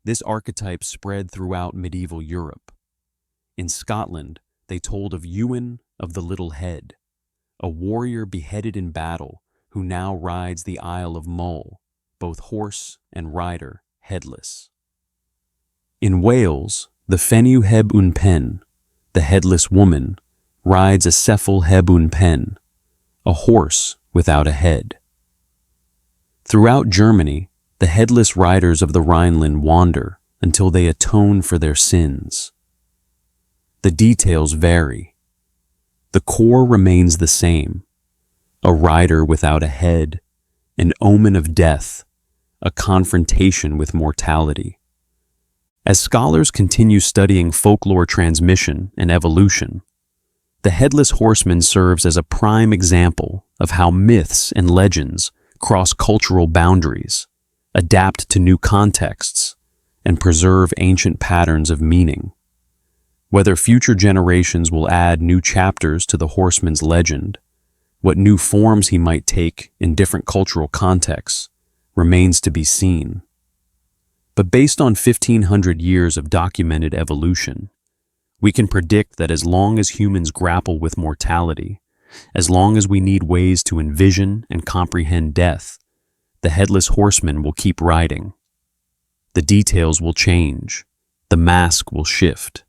This archetype spread throughout medieval Europe. In Scotland, they told of Ewan of the Little Head, a warrior beheaded in battle who now rides the Isle of Mull, both horse and rider headless. In Wales, the Fenyw heb un pen, the headless woman, rides a cephal heb un pen, a horse without a head. Throughout Germany, the headless riders of the Rhineland wander until they atone for their sins. The details vary. The core remains the same: a rider without a head, an omen of death, a confrontation with mortality. As scholars continue studying folklore transmission and evolution, the Headless Horseman serves as a prime example of how myths and legends cross cultural boundaries, adapt to new contexts, and preserve ancient patterns of meaning. Whether future generations will add new chapters to the horseman's legend, what new forms he might take in different cultural contexts, remains to be seen. But based on 1,500 years of documented evolution, we can predict that as long as humans grapple with mortality, as long as we need ways to envision and comprehend death, the Headless Horseman will keep riding. The details will change, the mask will shift,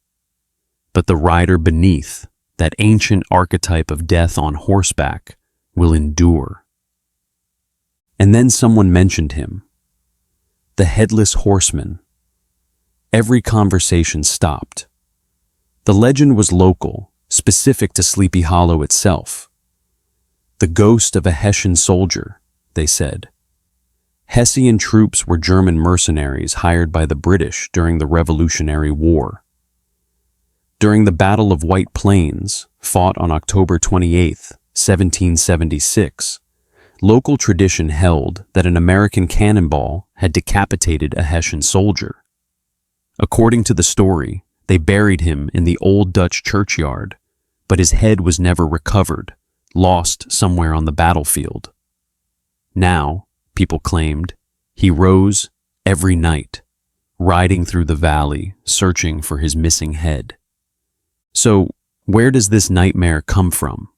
but the rider beneath, that ancient archetype of death on horseback, will endure. And then someone mentioned him. The Headless Horseman. Every conversation stopped. The legend was local, specific to Sleepy Hollow itself. The ghost of a Hessian soldier, they said. Hessian troops were German mercenaries hired by the British during the Revolutionary War. During the Battle of White Plains, fought on October 28, 1776, local tradition held that an American cannonball had decapitated a Hessian soldier. According to the story, they buried him in the Old Dutch churchyard, but his head was never recovered, lost somewhere on the battlefield. Now, people claimed, he rose every night, riding through the valley, searching for his missing head. So, where does this nightmare come from?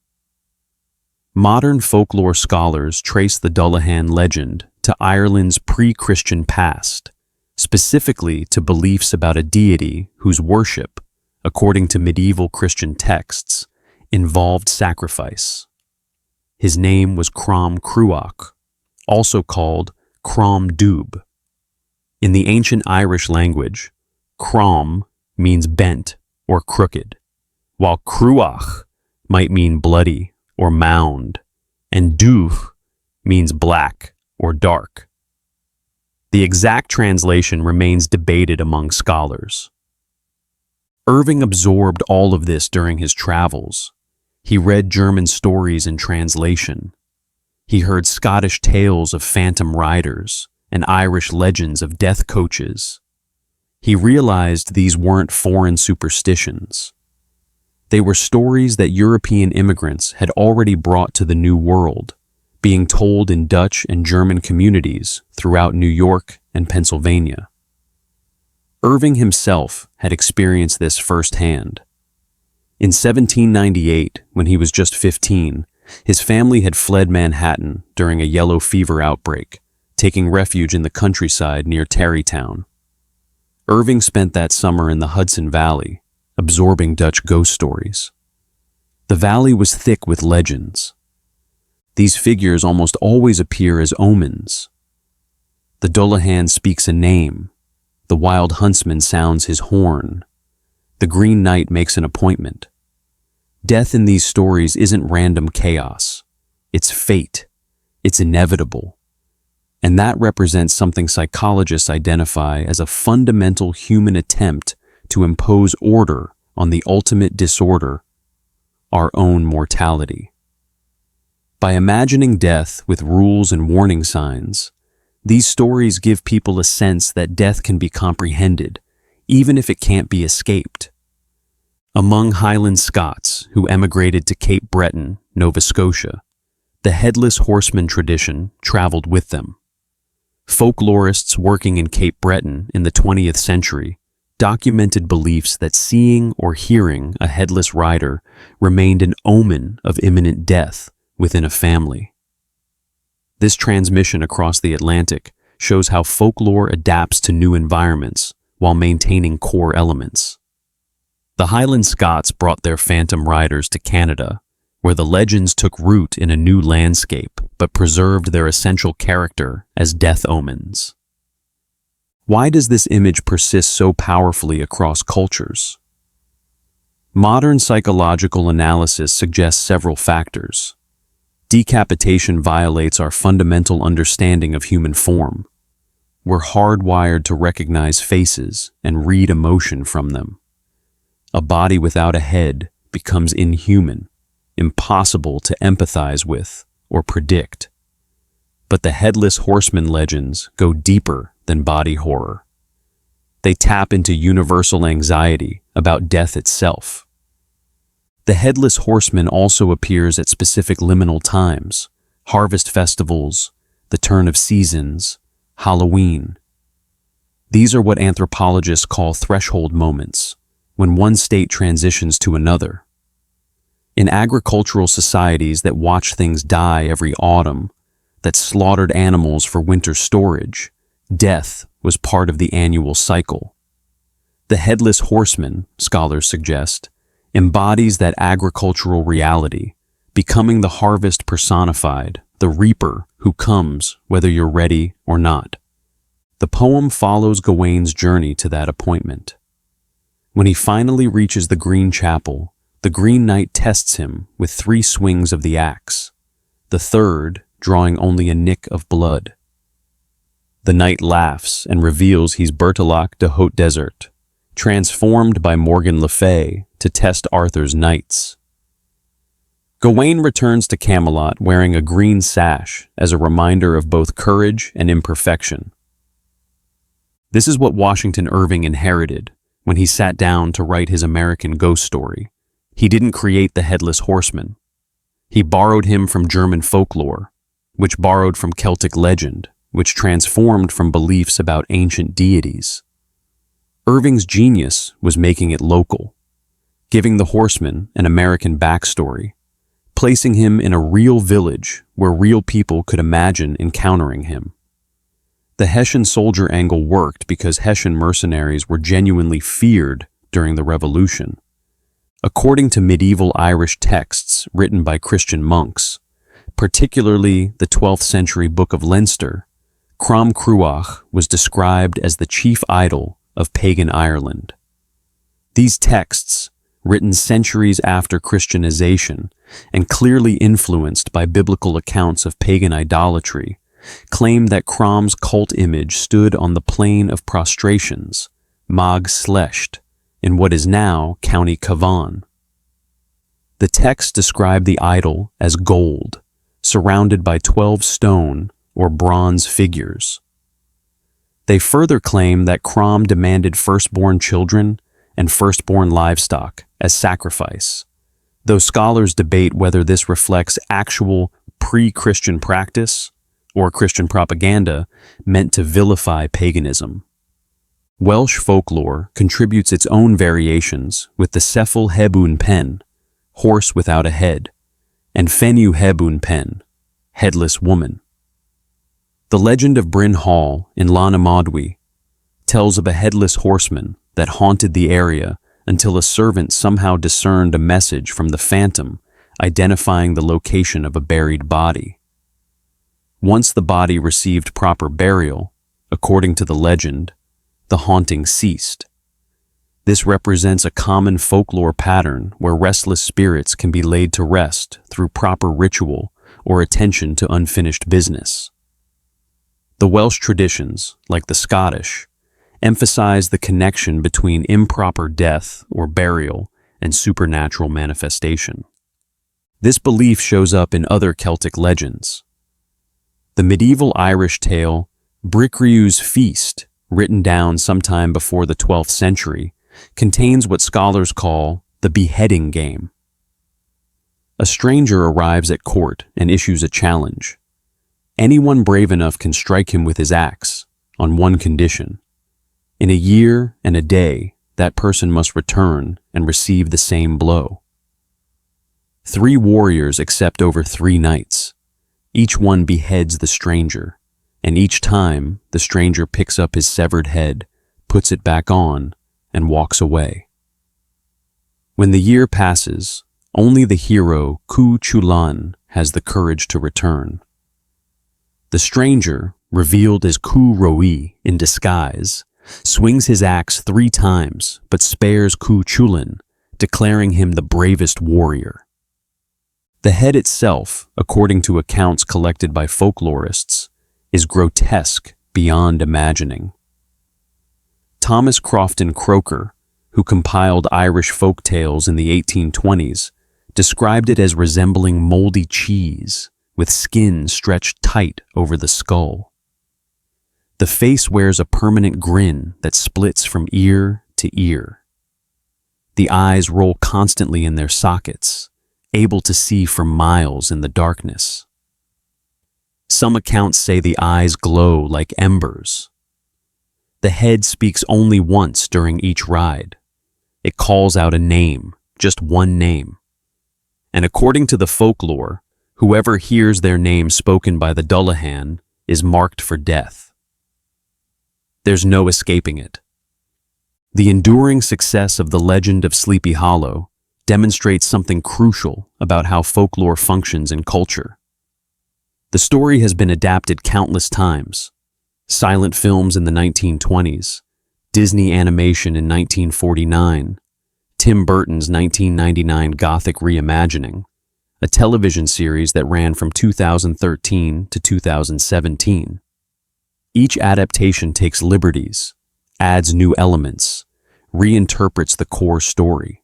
Modern folklore scholars trace the Dullahan legend to Ireland's pre-Christian past, specifically to beliefs about a deity whose worship, according to medieval Christian texts, involved sacrifice. His name was Crom Cruach, also called Crom Dubh. In the ancient Irish language, Crom means bent or crooked, while Cruach might mean bloody or mound, and Dubh means black or dark. The exact translation remains debated among scholars. Irving absorbed all of this during his travels. He read German stories in translation. He heard Scottish tales of phantom riders and Irish legends of death coaches. He realized these weren't foreign superstitions. They were stories that European immigrants had already brought to the New World, being told in Dutch and German communities throughout New York and Pennsylvania. Irving himself had experienced this firsthand. In 1798, when he was just 15, his family had fled Manhattan during a yellow fever outbreak, taking refuge in the countryside near Tarrytown. Irving spent that summer in the Hudson Valley, absorbing Dutch ghost stories. The valley was thick with legends. These figures almost always appear as omens. The Dullahan speaks a name. The wild huntsman sounds his horn. The Green Knight makes an appointment. Death in these stories isn't random chaos. It's fate. It's inevitable. And that represents something psychologists identify as a fundamental human attempt to impose order on the ultimate disorder, our own mortality. By imagining death with rules and warning signs, these stories give people a sense that death can be comprehended, even if it can't be escaped. Among Highland Scots who emigrated to Cape Breton, Nova Scotia, the Headless Horseman tradition traveled with them. Folklorists working in Cape Breton in the 20th century documented beliefs that seeing or hearing a headless rider remained an omen of imminent death within a family. This transmission across the Atlantic shows how folklore adapts to new environments while maintaining core elements. The Highland Scots brought their phantom riders to Canada, where the legends took root in a new landscape but preserved their essential character as death omens. Why does this image persist so powerfully across cultures? Modern psychological analysis suggests several factors. Decapitation violates our fundamental understanding of human form. We're hardwired to recognize faces and read emotion from them. A body without a head becomes inhuman, impossible to empathize with or predict. But the Headless Horseman legends go deeper than body horror. They tap into universal anxiety about death itself. The Headless Horseman also appears at specific liminal times, harvest festivals, the turn of seasons, Halloween. These are what anthropologists call threshold moments, when one state transitions to another. In agricultural societies that watch things die every autumn, that slaughtered animals for winter storage, death was part of the annual cycle. The Headless Horseman, scholars suggest, embodies that agricultural reality, becoming the harvest personified, the reaper who comes whether you're ready or not. The poem follows Gawain's journey to that appointment. When he finally reaches the Green Chapel, the Green Knight tests him with 3 swings of the axe, the third drawing only a nick of blood. The knight laughs and reveals he's Bertilac de Haute Desert, transformed by Morgan Le Fay to test Arthur's knights. Gawain returns to Camelot wearing a green sash as a reminder of both courage and imperfection. This is what Washington Irving inherited when he sat down to write his American ghost story. He didn't create the Headless Horseman. He borrowed him from German folklore, which borrowed from Celtic legend, which transformed from beliefs about ancient deities. Irving's genius was making it local, giving the horseman an American backstory, placing him in a real village where real people could imagine encountering him. The Hessian soldier angle worked because Hessian mercenaries were genuinely feared during the Revolution. According to medieval Irish texts written by Christian monks, particularly the 12th century Book of Leinster, Crom Cruach was described as the chief idol of pagan Ireland. These texts, written centuries after Christianization and clearly influenced by biblical accounts of pagan idolatry, claim that Crom's cult image stood on the plane of prostrations, Mag Slecht, in what is now County Cavan. The texts describe the idol as gold, surrounded by 12 stone or bronze figures. They further claim that Crom demanded firstborn children and firstborn livestock as sacrifice, though scholars debate whether this reflects actual pre-Christian practice or Christian propaganda meant to vilify paganism. Welsh folklore contributes its own variations with the Cephal Hebwn Pen, horse without a head, and Fenw Hebwn Pen, headless woman. The legend of Bryn Hall in Llanymodwy tells of a headless horseman that haunted the area until a servant somehow discerned a message from the phantom identifying the location of a buried body. Once the body received proper burial, according to the legend, the haunting ceased. This represents a common folklore pattern where restless spirits can be laid to rest through proper ritual or attention to unfinished business. The Welsh traditions, like the Scottish, emphasize the connection between improper death or burial and supernatural manifestation. This belief shows up in other Celtic legends. The medieval Irish tale Bricriu's Feast, written down sometime before the 12th century, contains what scholars call the beheading game. A stranger arrives at court and issues a challenge. Anyone brave enough can strike him with his axe, on one condition. In a year and a day, that person must return and receive the same blow. 3 warriors accept over 3 nights. Each one beheads the stranger, and each time the stranger picks up his severed head, puts it back on, and walks away. When the year passes, only the hero Ku Chulan has the courage to return. The stranger, revealed as Ku Roi in disguise, swings his axe 3 times but spares Ku Chulan, declaring him the bravest warrior. The head itself, according to accounts collected by folklorists, is grotesque beyond imagining. Thomas Crofton Croker, who compiled Irish folk tales in the 1820s, described it as resembling moldy cheese, with skin stretched tight over the skull. The face wears a permanent grin that splits from ear to ear. The eyes roll constantly in their sockets, able to see for miles in the darkness. Some accounts say the eyes glow like embers. The head speaks only once during each ride. It calls out a name, just one name. And according to the folklore, whoever hears their name spoken by the Dullahan is marked for death. There's no escaping it. The enduring success of the legend of Sleepy Hollow demonstrates something crucial about how folklore functions in culture. The story has been adapted countless times. Silent films in the 1920s, Disney animation in 1949, Tim Burton's 1999 Gothic reimagining, a television series that ran from 2013 to 2017. Each adaptation takes liberties, adds new elements, reinterprets the core story.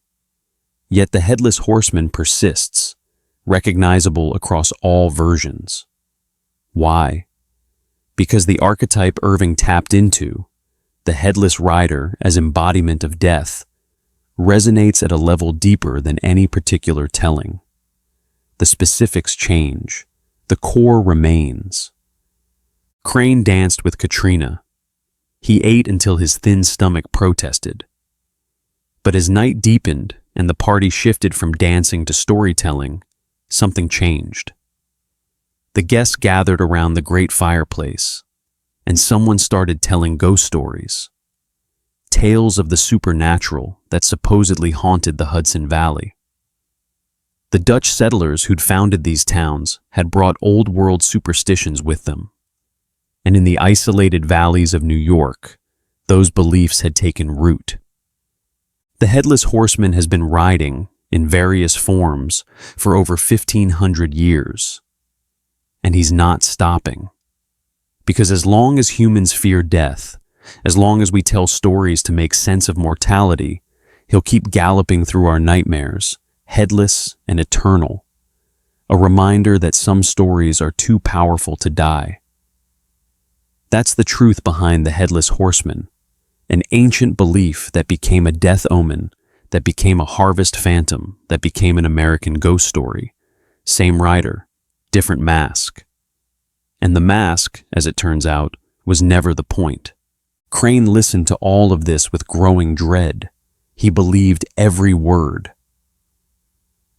Yet the Headless Horseman persists, recognizable across all versions. Why? Because the archetype Irving tapped into, the headless rider as embodiment of death, resonates at a level deeper than any particular telling. The specifics change, the core remains. Crane danced with Katrina. He ate until his thin stomach protested. But as night deepened and the party shifted from dancing to storytelling, something changed. The guests gathered around the great fireplace, and someone started telling ghost stories. Tales of the supernatural that supposedly haunted the Hudson Valley. The Dutch settlers who'd founded these towns had brought old-world superstitions with them. And in the isolated valleys of New York, those beliefs had taken root. The Headless Horseman has been riding, in various forms, for over 1,500 years. And he's not stopping. Because as long as humans fear death, as long as we tell stories to make sense of mortality, he'll keep galloping through our nightmares, headless and eternal. A reminder that some stories are too powerful to die. That's the truth behind the Headless Horseman, an ancient belief that became a death omen, that became a harvest phantom, that became an American ghost story. Same rider, different mask. And the mask, as it turns out, was never the point. Crane listened to all of this with growing dread. He believed every word.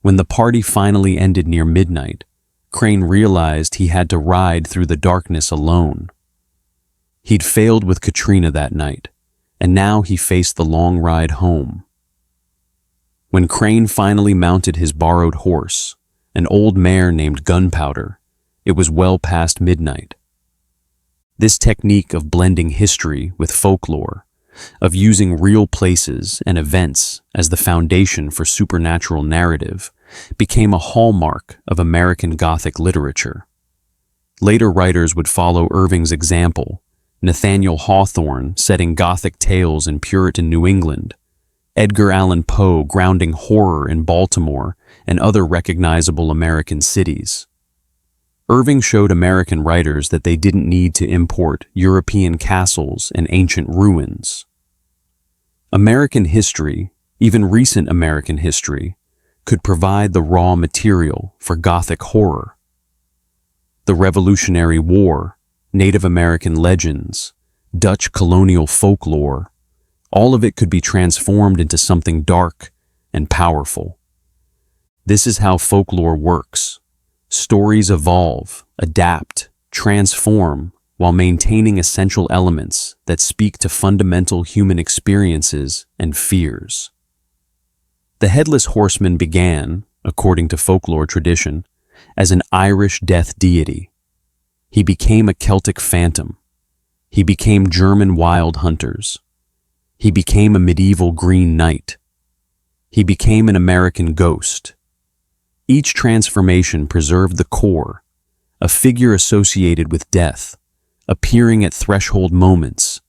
When the party finally ended near midnight, Crane realized he had to ride through the darkness alone. He'd failed with Katrina that night, and now he faced the long ride home. When Crane finally mounted his borrowed horse, an old mare named Gunpowder, it was well past midnight. This technique of blending history with folklore, of using real places and events as the foundation for supernatural narrative, became a hallmark of American Gothic literature. Later writers would follow Irving's example, Nathaniel Hawthorne setting Gothic tales in Puritan New England, Edgar Allan Poe grounding horror in Baltimore and other recognizable American cities. Irving showed American writers that they didn't need to import European castles and ancient ruins. American history, even recent American history, could provide the raw material for Gothic horror. the Revolutionary War, Native American legends, Dutch colonial folklore, all of it could be transformed into something dark and powerful. This is how folklore works. Stories evolve, adapt, transform, while maintaining essential elements that speak to fundamental human experiences and fears. The Headless Horseman began, according to folklore tradition, as an Irish death deity. He became a Celtic phantom. He became German wild hunters. He became a medieval Green Knight. He became an American ghost. Each transformation preserved the core, a figure associated with death, appearing at threshold moments,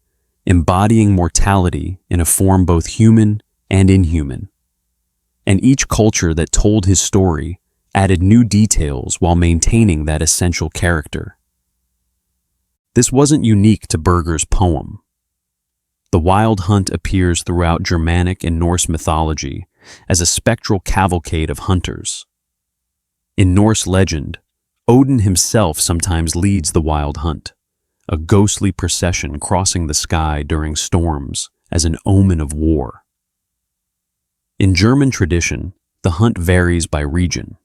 embodying mortality in a form both human and inhuman. And each culture that told his story added new details while maintaining that essential character. This wasn't unique to Berger's poem. The wild hunt appears throughout Germanic and Norse mythology as a spectral cavalcade of hunters. In Norse legend, Odin himself sometimes leads the wild hunt, a ghostly procession crossing the sky during storms as an omen of war. In German tradition, the hunt varies by region.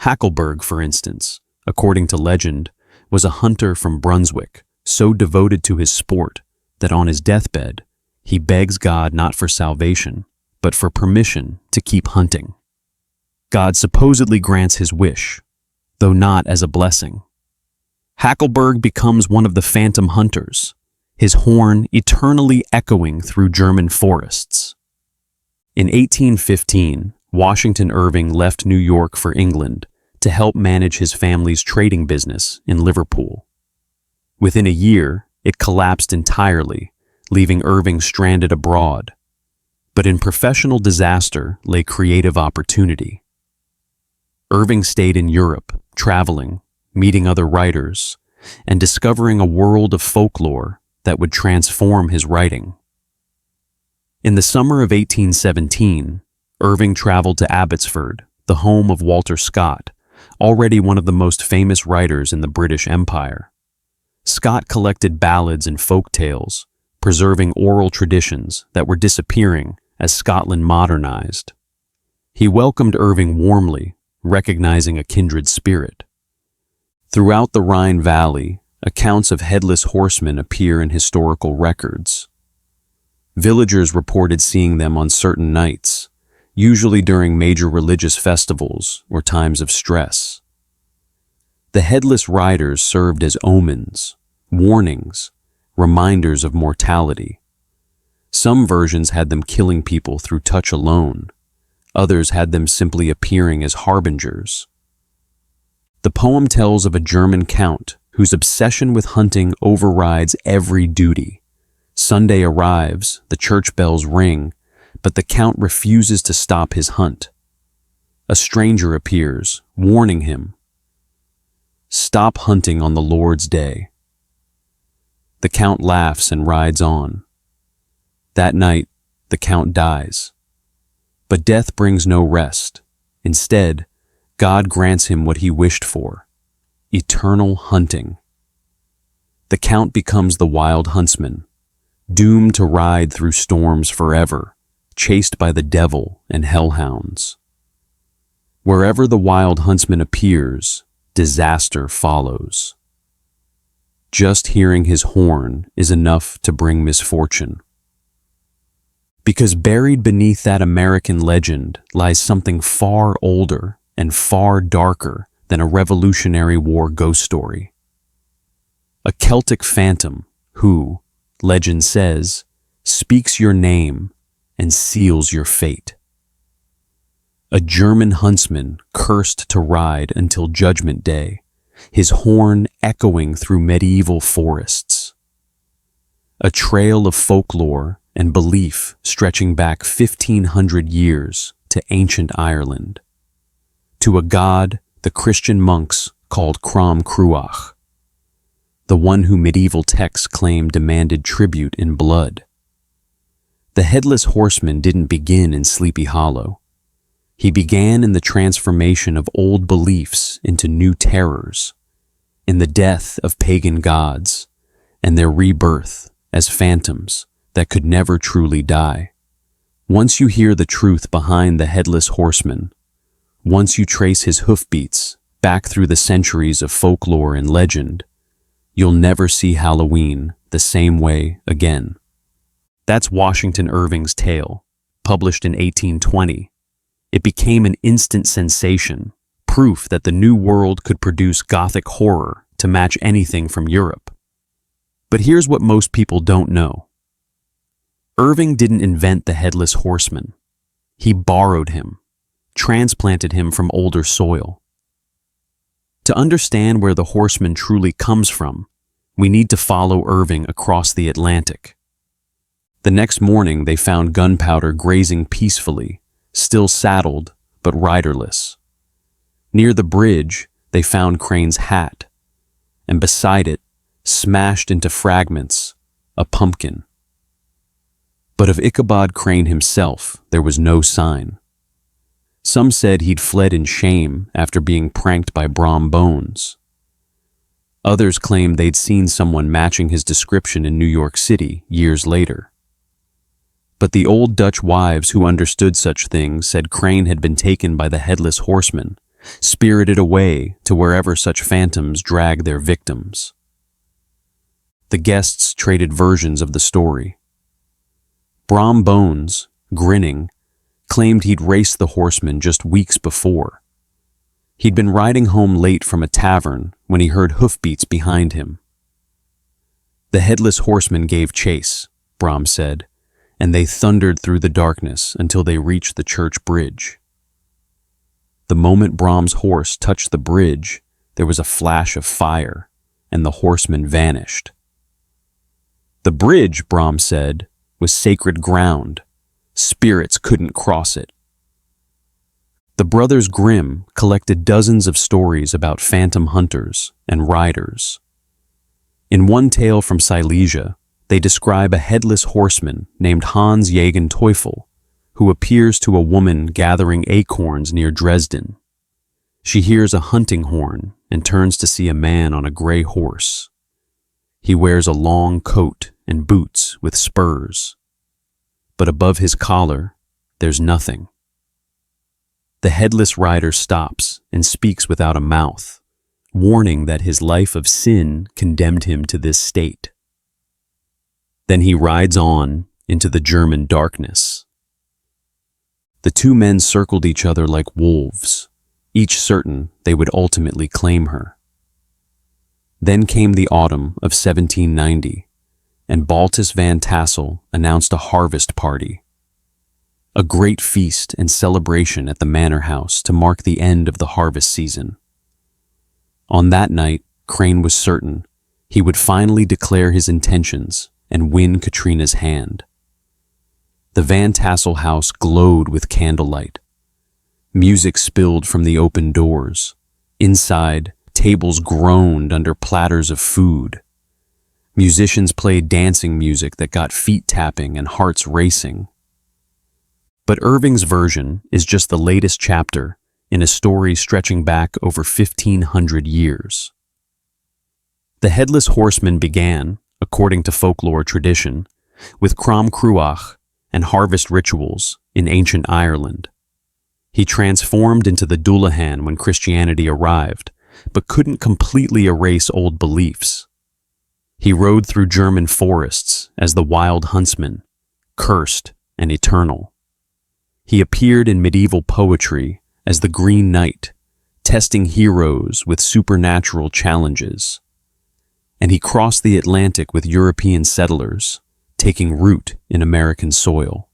Hackelberg, for instance, according to legend, was a hunter from Brunswick, so devoted to his sport that on his deathbed, he begs God not for salvation, but for permission to keep hunting. God supposedly grants his wish, though not as a blessing. Hackelberg becomes one of the phantom hunters, his horn eternally echoing through German forests. In 1815, Washington Irving left New York for England to help manage his family's trading business in Liverpool. Within a year, it collapsed entirely, leaving Irving stranded abroad. But in professional disaster lay creative opportunity. Irving stayed in Europe, traveling, meeting other writers, and discovering a world of folklore that would transform his writing. In the summer of 1817, Irving traveled to Abbotsford, the home of Walter Scott, already one of the most famous writers in the British Empire. Scott collected ballads and folk tales, preserving oral traditions that were disappearing as Scotland modernized. He welcomed Irving warmly, recognizing a kindred spirit. Throughout the Rhine Valley, accounts of headless horsemen appear in historical records. Villagers reported seeing them on certain nights, usually during major religious festivals or times of stress. The headless riders served as omens, warnings, reminders of mortality. Some versions had them killing people through touch alone. Others had them simply appearing as harbingers. The poem tells of a German count whose obsession with hunting overrides every duty. Sunday arrives, the church bells ring, but the count refuses to stop his hunt. A stranger appears, warning him, "Stop hunting on the Lord's day." The count laughs and rides on. That night, the count dies. But death brings no rest. Instead, God grants him what he wished for: eternal hunting. The count becomes the wild huntsman, doomed to ride through storms forever, chased by the devil and hellhounds. Wherever the wild huntsman appears, disaster follows. Just hearing his horn is enough to bring misfortune. Because buried beneath that American legend lies something far older and far darker than a Revolutionary War ghost story. A Celtic phantom who, legend says, speaks your name and seals your fate. A German huntsman cursed to ride until Judgment Day, his horn echoing through medieval forests. A trail of folklore and belief stretching back 1,500 years to ancient Ireland, to a god the Christian monks called Crom Cruach, the one who medieval texts claim demanded tribute in blood. The Headless Horseman didn't begin in Sleepy Hollow. He began in the transformation of old beliefs into new terrors, in the death of pagan gods, and their rebirth as phantoms that could never truly die. Once you hear the truth behind the Headless Horseman, once you trace his hoofbeats back through the centuries of folklore and legend, you'll never see Halloween the same way again. That's Washington Irving's tale, published in 1820. It became an instant sensation, proof that the New World could produce Gothic horror to match anything from Europe. But here's what most people don't know. Irving didn't invent the Headless Horseman. He borrowed him, transplanted him from older soil. To understand where the horseman truly comes from, we need to follow Irving across the Atlantic. The next morning, they found Gunpowder grazing peacefully, still saddled but riderless. Near the bridge, they found Crane's hat, and beside it, smashed into fragments, a pumpkin. But of Ichabod Crane himself, there was no sign. Some said he'd fled in shame after being pranked by Brom Bones. Others claimed they'd seen someone matching his description in New York City years later. But the old Dutch wives who understood such things said Crane had been taken by the Headless Horseman, spirited away to wherever such phantoms drag their victims. The guests traded versions of the story. Brom Bones, grinning, claimed he'd raced the horseman just weeks before. He'd been riding home late from a tavern when he heard hoofbeats behind him. The Headless Horseman gave chase, Brom said, and they thundered through the darkness until they reached the church bridge. The moment Brom's horse touched the bridge, there was a flash of fire, and the horseman vanished. The bridge, Brom said, was sacred ground. Spirits couldn't cross it. The brothers Grimm collected dozens of stories about phantom hunters and riders. In one tale from Silesia, they describe a headless horseman named Hans Jagen Teufel, who appears to a woman gathering acorns near Dresden. She hears a hunting horn and turns to see a man on a gray horse. He wears a long coat and boots with spurs, but above his collar, there's nothing. The headless rider stops and speaks without a mouth, warning that his life of sin condemned him to this state. Then he rides on into the German darkness. The two men circled each other like wolves, each certain they would ultimately claim her. Then came the autumn of 1790, and Baltus Van Tassel announced a harvest party. A great feast and celebration at the manor house to mark the end of the harvest season. On that night, Crane was certain he would finally declare his intentions and win Katrina's hand. The Van Tassel house glowed with candlelight. Music spilled from the open doors. Inside, tables groaned under platters of food. Musicians played dancing music that got feet tapping and hearts racing. But Irving's version is just the latest chapter in a story stretching back over 1,500 years. The Headless Horseman began, according to folklore tradition, with Crom Cruach and harvest rituals in ancient Ireland. He transformed into the Dullahan when Christianity arrived, but couldn't completely erase old beliefs. He rode through German forests as the wild huntsman, cursed and eternal. He appeared in medieval poetry as the Green Knight, testing heroes with supernatural challenges. And he crossed the Atlantic with European settlers, taking root in American soil.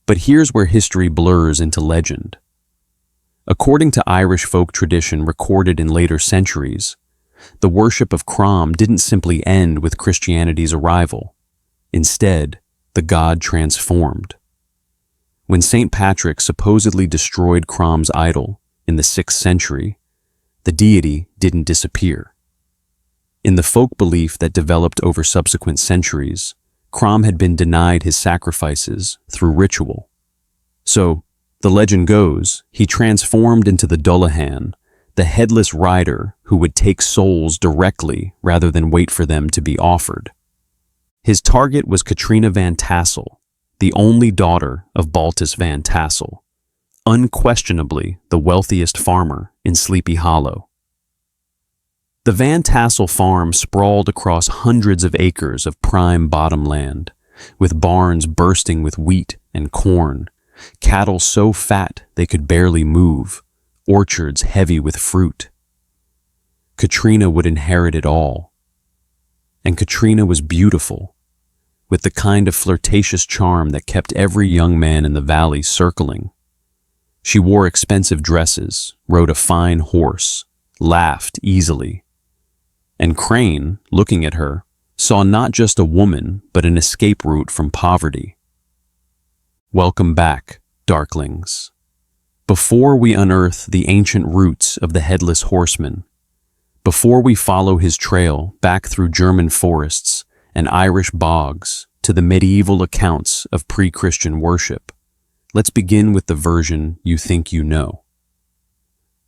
But here's where history blurs into legend. According to Irish folk tradition recorded in later centuries, the worship of Crom didn't simply end with Christianity's arrival. Instead, the god transformed. When St. Patrick supposedly destroyed Crom's idol in the 6th century, the deity didn't disappear. In the folk belief that developed over subsequent centuries, Crom had been denied his sacrifices through ritual. So, The legend goes, he transformed into the Dullahan, the headless rider who would take souls directly rather than wait for them to be offered. His target was Katrina Van Tassel, the only daughter of Baltus Van Tassel, unquestionably the wealthiest farmer in Sleepy Hollow. The Van Tassel farm sprawled across hundreds of acres of prime bottomland, with barns bursting with wheat and corn, cattle so fat they could barely move, orchards heavy with fruit. Katrina would inherit it all. And Katrina was beautiful, with the kind of flirtatious charm that kept every young man in the valley circling. She wore expensive dresses, rode a fine horse, laughed easily. And Crane, looking at her, saw not just a woman, but an escape route from poverty. Welcome back, Darklings. Before we unearth the ancient roots of the Headless Horseman, before we follow his trail back through German forests and Irish bogs to the medieval accounts of pre-Christian worship, let's begin with the version you think you know.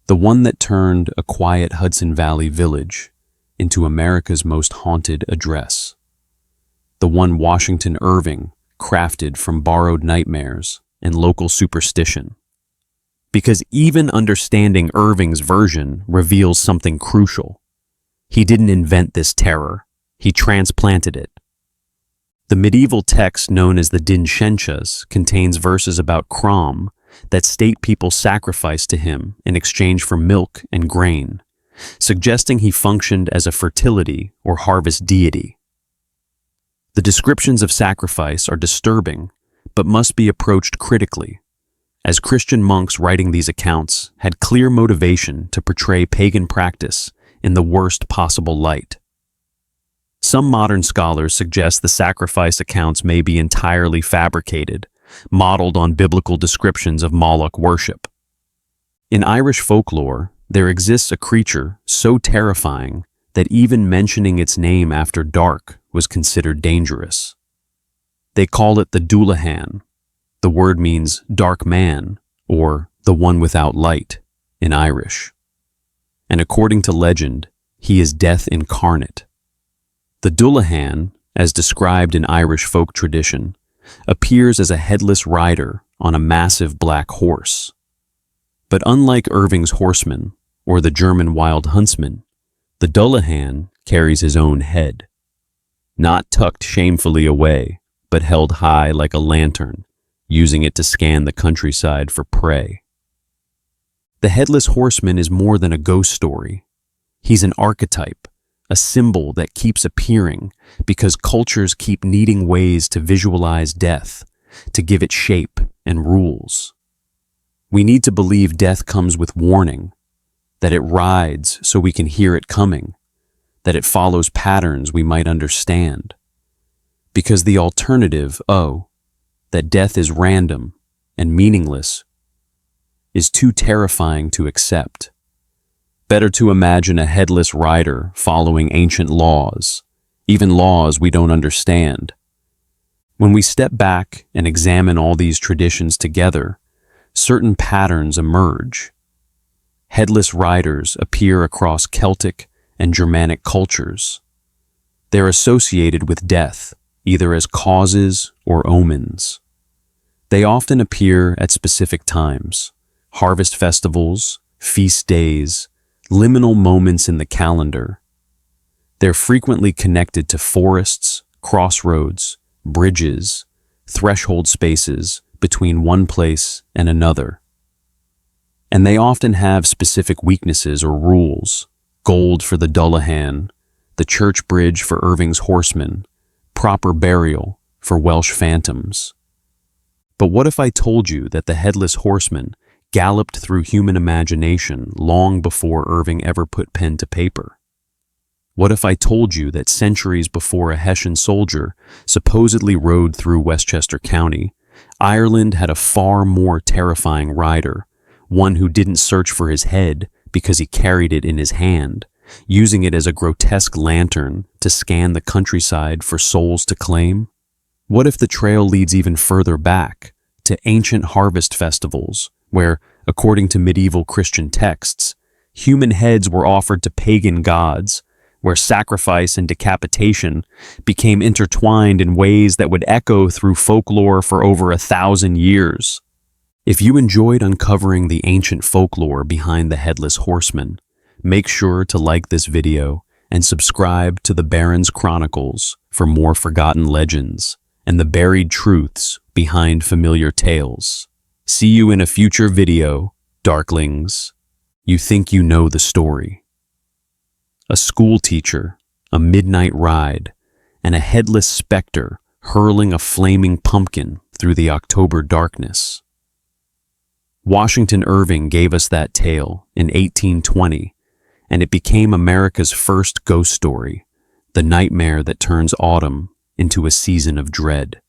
The one that turned a quiet Hudson Valley village into America's most haunted address. The one Washington Irving crafted from borrowed nightmares and local superstition. Because even understanding Irving's version reveals something crucial. He didn't invent this terror, he transplanted it. The medieval text known as the Dinshenchas contains verses about Crom that state people sacrificed to him in exchange for milk and grain, suggesting he functioned as a fertility or harvest deity. The descriptions of sacrifice are disturbing, but must be approached critically, as Christian monks writing these accounts had clear motivation to portray pagan practice in the worst possible light. Some modern scholars suggest the sacrifice accounts may be entirely fabricated, modeled on biblical descriptions of Moloch worship. In Irish folklore, there exists a creature so terrifying that even mentioning its name after dark was considered dangerous. They call it the Dullahan. The word means dark man, or the one without light, in Irish. And according to legend, he is death incarnate. The Dullahan, as described in Irish folk tradition, appears as a headless rider on a massive black horse. But unlike Irving's horseman, or the German wild huntsman, the Dullahan carries his own head. Not tucked shamefully away, but held high like a lantern, using it to scan the countryside for prey. The Headless Horseman is more than a ghost story. He's an archetype, a symbol that keeps appearing because cultures keep needing ways to visualize death, to give it shape and rules. We need to believe death comes with warning, that it rides so we can hear it coming, that it follows patterns we might understand. Because the alternative, that death is random and meaningless, is too terrifying to accept. Better to imagine a headless rider following ancient laws, even laws we don't understand. When we step back and examine all these traditions together, certain patterns emerge. Headless riders appear across Celtic and Germanic cultures. They're associated with death, either as causes or omens. They often appear at specific times, harvest festivals, feast days, liminal moments in the calendar. They're frequently connected to forests, crossroads, bridges, threshold spaces between one place and another. And they often have specific weaknesses or rules: gold for the Dullahan, the church bridge for Irving's horseman, proper burial for Welsh phantoms. But what if I told you that the Headless Horseman galloped through human imagination long before Irving ever put pen to paper? What if I told you that centuries before a Hessian soldier supposedly rode through Westchester County, Ireland had a far more terrifying rider, one who didn't search for his head because he carried it in his hand, using it as a grotesque lantern to scan the countryside for souls to claim? What if the trail leads even further back, to ancient harvest festivals, where, according to medieval Christian texts, human heads were offered to pagan gods, where sacrifice and decapitation became intertwined in ways that would echo through folklore for over 1,000 years. If you enjoyed uncovering the ancient folklore behind the Headless Horseman, make sure to like this video and subscribe to the Baron's Chronicles for more forgotten legends and the buried truths behind familiar tales. See you in a future video, Darklings. You think you know the story. A school teacher, a midnight ride, and a headless specter hurling a flaming pumpkin through the October darkness. Washington Irving gave us that tale in 1820, and it became America's first ghost story, the nightmare that turns autumn into a season of dread.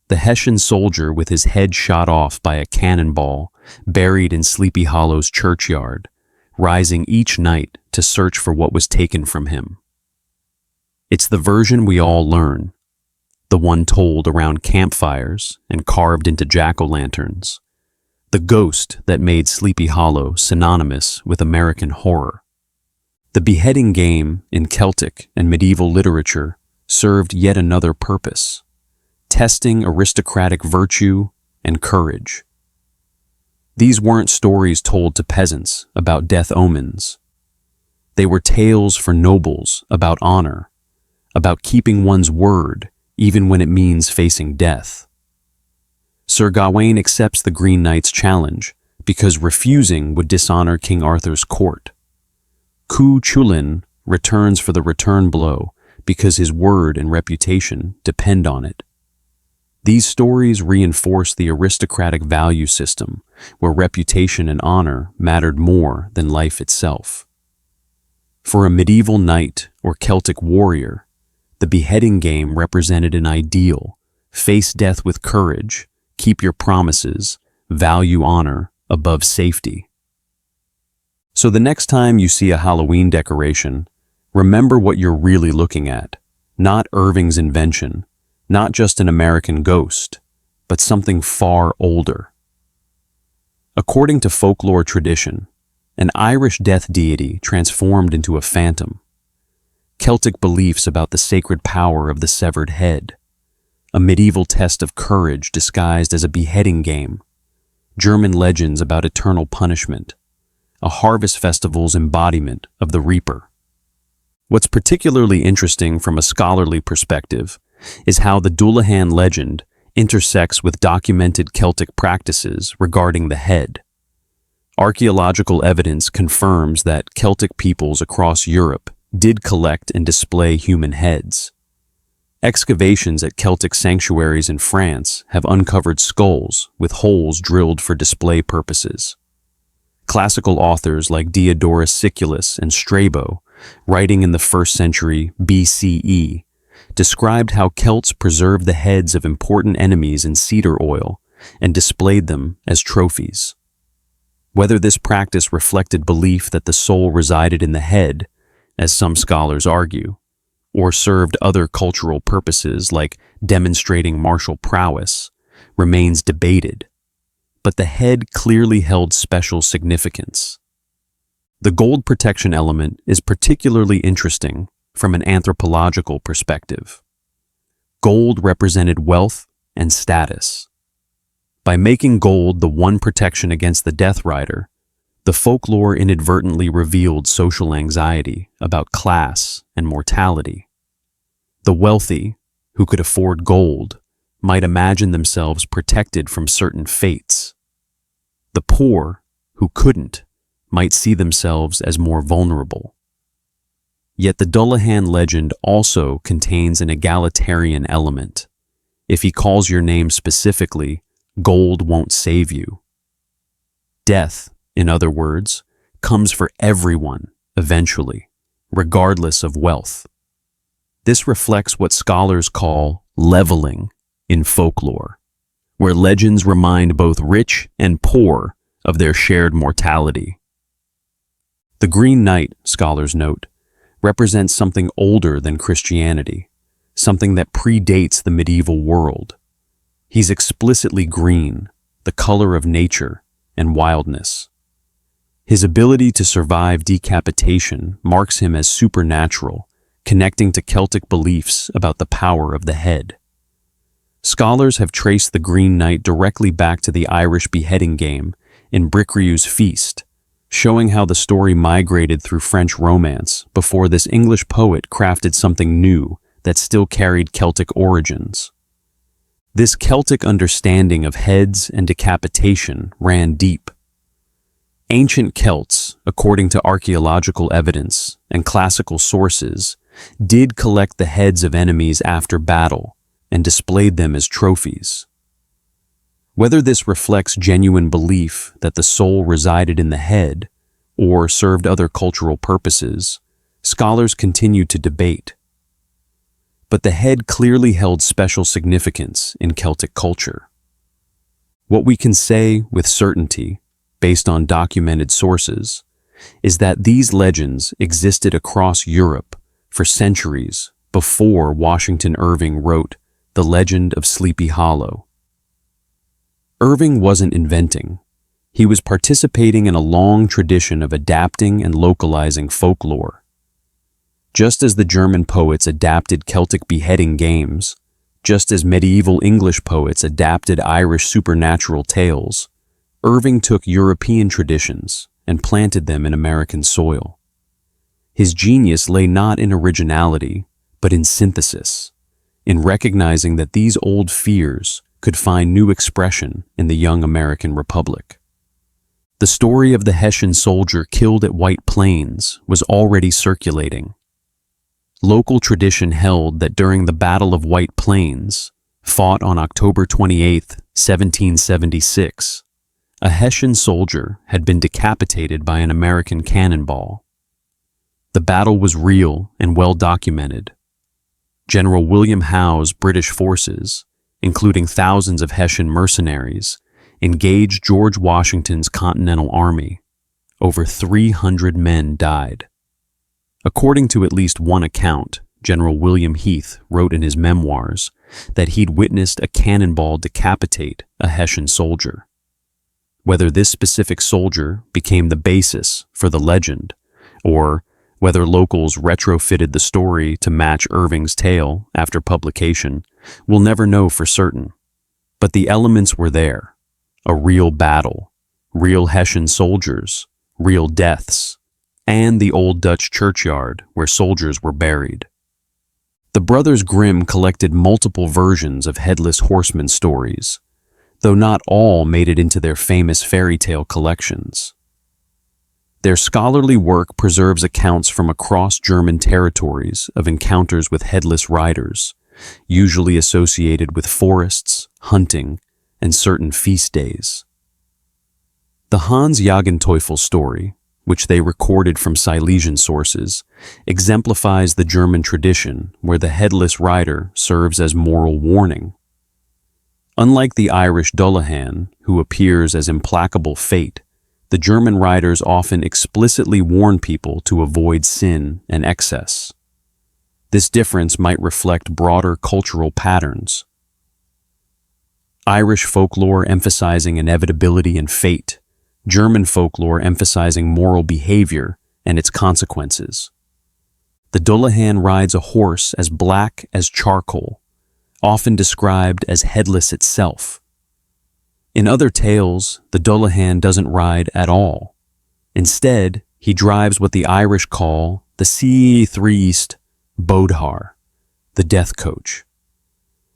The Hessian soldier with his head shot off by a cannonball, buried in Sleepy Hollow's churchyard, rising each night to search for what was taken from him. It's the version we all learn, the one told around campfires and carved into jack-o'-lanterns, the ghost that made Sleepy Hollow synonymous with American horror. The beheading game in Celtic and medieval literature served yet another purpose, testing aristocratic virtue and courage. These weren't stories told to peasants about death omens. They were tales for nobles about honor, about keeping one's word even when it means facing death. Sir Gawain accepts the Green Knight's challenge because refusing would dishonor King Arthur's court. Cu Chulainn returns for the return blow because his word and reputation depend on it. These stories reinforce the aristocratic value system where reputation and honor mattered more than life itself. For a medieval knight or Celtic warrior, the beheading game represented an ideal: face death with courage, keep your promises, value honor above safety. So the next time you see a Halloween decoration, remember what you're really looking at, not Irving's invention, not just an American ghost, but something far older. According to folklore tradition, an Irish death deity transformed into a phantom. Celtic beliefs about the sacred power of the severed head, a medieval test of courage disguised as a beheading game, German legends about eternal punishment, a harvest festival's embodiment of the reaper. What's particularly interesting from a scholarly perspective is how the Dullahan legend intersects with documented Celtic practices regarding the head. Archaeological evidence confirms that Celtic peoples across Europe did collect and display human heads. Excavations at Celtic sanctuaries in France have uncovered skulls with holes drilled for display purposes. Classical authors like Diodorus Siculus and Strabo, writing in the 1st century BCE, described how Celts preserved the heads of important enemies in cedar oil and displayed them as trophies. Whether this practice reflected belief that the soul resided in the head, as some scholars argue, or served other cultural purposes like demonstrating martial prowess, remains debated, but the head clearly held special significance. The gold protection element is particularly interesting from an anthropological perspective. Gold represented wealth and status. By making gold the one protection against the Death Rider, the folklore inadvertently revealed social anxiety about class and mortality. The wealthy, who could afford gold, might imagine themselves protected from certain fates. The poor, who couldn't, might see themselves as more vulnerable. Yet the Dullahan legend also contains an egalitarian element. If he calls your name specifically, gold won't save you. Death, in other words, comes for everyone eventually, regardless of wealth. This reflects what scholars call leveling in folklore, where legends remind both rich and poor of their shared mortality. The Green Knight, scholars note, represents something older than Christianity, something that predates the medieval world. He's explicitly green, the color of nature and wildness. His ability to survive decapitation marks him as supernatural, connecting to Celtic beliefs about the power of the head. Scholars have traced the Green Knight directly back to the Irish beheading game in Bricriu's Feast, showing how the story migrated through French Romance before this English poet crafted something new that still carried Celtic origins. This Celtic understanding of heads and decapitation ran deep. Ancient Celts, according to archaeological evidence and classical sources, did collect the heads of enemies after battle and displayed them as trophies. Whether this reflects genuine belief that the soul resided in the head or served other cultural purposes, scholars continue to debate. But the head clearly held special significance in Celtic culture. What we can say with certainty, based on documented sources, is that these legends existed across Europe for centuries before Washington Irving wrote The Legend of Sleepy Hollow. Irving wasn't inventing. He was participating in a long tradition of adapting and localizing folklore. Just as the German poets adapted Celtic beheading games, just as medieval English poets adapted Irish supernatural tales, Irving took European traditions and planted them in American soil. His genius lay not in originality, but in synthesis, in recognizing that these old fears could find new expression in the young American Republic. The story of the Hessian soldier killed at White Plains was already circulating. Local tradition held that during the Battle of White Plains, fought on October 28, 1776, a Hessian soldier had been decapitated by an American cannonball. The battle was real and well documented. General William Howe's British forces, including thousands of Hessian mercenaries, engaged George Washington's Continental Army. Over 300 men died. According to at least one account, General William Heath wrote in his memoirs that he'd witnessed a cannonball decapitate a Hessian soldier. Whether this specific soldier became the basis for the legend, or whether locals retrofitted the story to match Irving's tale after publication, we'll never know for certain. But the elements were there: a real battle, real Hessian soldiers, real deaths, and the old Dutch churchyard where soldiers were buried. The Brothers Grimm collected multiple versions of Headless Horseman stories, though not all made it into their famous fairy tale collections. Their scholarly work preserves accounts from across German territories of encounters with headless riders, usually associated with forests, hunting, and certain feast days. The Hans Jagenteufel story, which they recorded from Silesian sources, exemplifies the German tradition where the headless rider serves as moral warning. Unlike the Irish Dullahan, who appears as implacable fate, the German riders often explicitly warn people to avoid sin and excess. This difference might reflect broader cultural patterns. Irish folklore emphasizing inevitability and fate, German folklore emphasizing moral behavior and its consequences. The Dullahan rides a horse as black as charcoal, often described as headless itself. In other tales, the Dullahan doesn't ride at all. Instead, he drives what the Irish call the See Threist Bodhar, the death coach.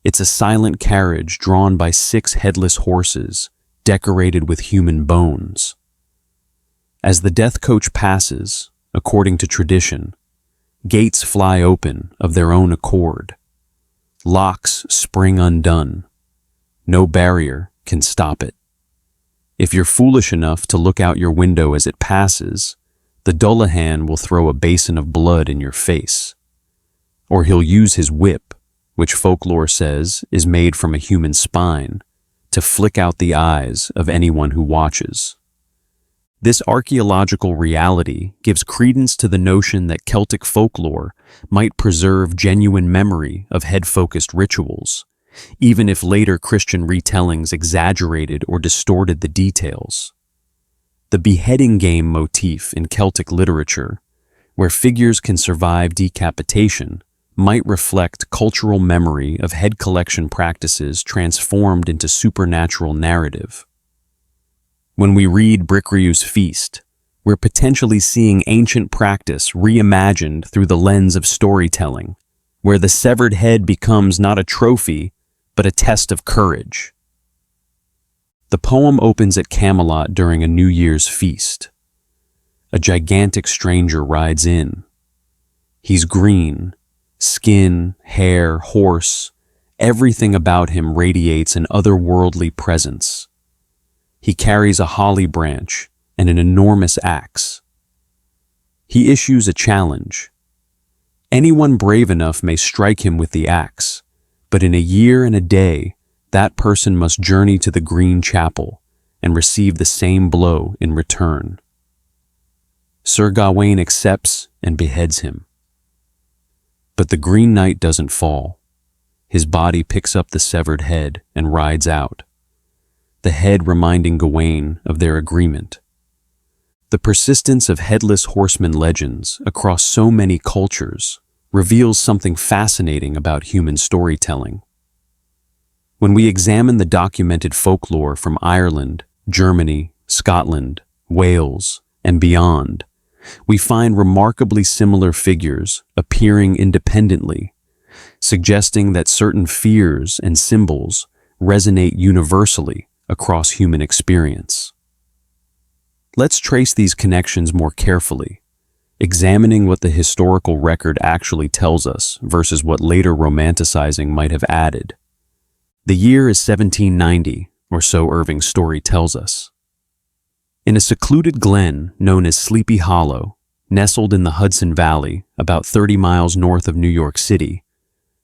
It's a silent carriage drawn by 6 headless horses, decorated with human bones. As the death coach passes, according to tradition, gates fly open of their own accord. Locks spring undone. No barrier can stop it. If you're foolish enough to look out your window as it passes, the Dullahan will throw a basin of blood in your face. Or he'll use his whip, which folklore says is made from a human spine, to flick out the eyes of anyone who watches. This archaeological reality gives credence to the notion that Celtic folklore might preserve genuine memory of head-focused rituals, even if later Christian retellings exaggerated or distorted the details. The beheading game motif in Celtic literature, where figures can survive decapitation, might reflect cultural memory of head collection practices transformed into supernatural narrative. When we read Bricriu's Feast, we're potentially seeing ancient practice reimagined through the lens of storytelling, where the severed head becomes not a trophy, but a test of courage. The poem opens at Camelot during a New Year's feast. A gigantic stranger rides in. He's green, skin, hair, horse, everything about him radiates an otherworldly presence. He carries a holly branch and an enormous axe. He issues a challenge. Anyone brave enough may strike him with the axe, but in a year and a day, that person must journey to the Green Chapel and receive the same blow in return. Sir Gawain accepts and beheads him. But the Green Knight doesn't fall. His body picks up the severed head and rides out, the head reminding Gawain of their agreement. The persistence of Headless Horseman legends across so many cultures reveals something fascinating about human storytelling. When we examine the documented folklore from Ireland, Germany, Scotland, Wales, and beyond, we find remarkably similar figures appearing independently, suggesting that certain fears and symbols resonate universally across human experience. Let's trace these connections more carefully, examining what the historical record actually tells us versus what later romanticizing might have added. The year is 1790, or so Irving's story tells us. In a secluded glen known as Sleepy Hollow, nestled in the Hudson Valley, about 30 miles north of New York City,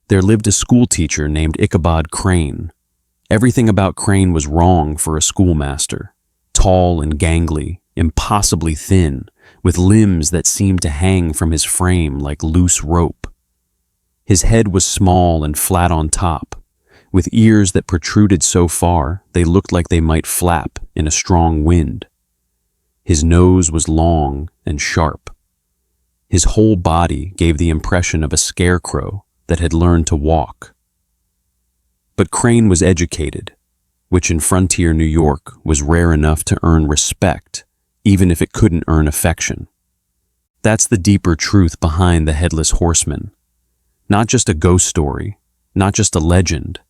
there lived a schoolteacher named Ichabod Crane. Everything about Crane was wrong for a schoolmaster. Tall and gangly, impossibly thin, with limbs that seemed to hang from his frame like loose rope. His head was small and flat on top, with ears that protruded so far they looked like they might flap in a strong wind. His nose was long and sharp. His whole body gave the impression of a scarecrow that had learned to walk. But Crane was educated, which in frontier New York was rare enough to earn respect, even if it couldn't earn affection. That's the deeper truth behind the Headless Horseman. Not just a ghost story, not just a legend,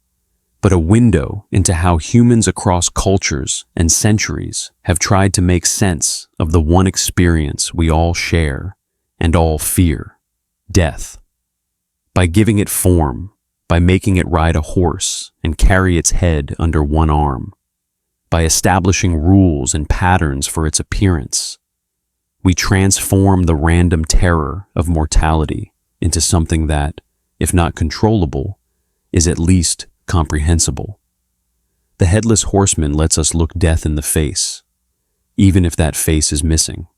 but a window into how humans across cultures and centuries have tried to make sense of the one experience we all share and all fear: death. By giving it form, by making it ride a horse and carry its head under one arm, by establishing rules and patterns for its appearance, we transform the random terror of mortality into something that, if not controllable, is at least comprehensible. The Headless Horseman lets us look death in the face, even if that face is missing.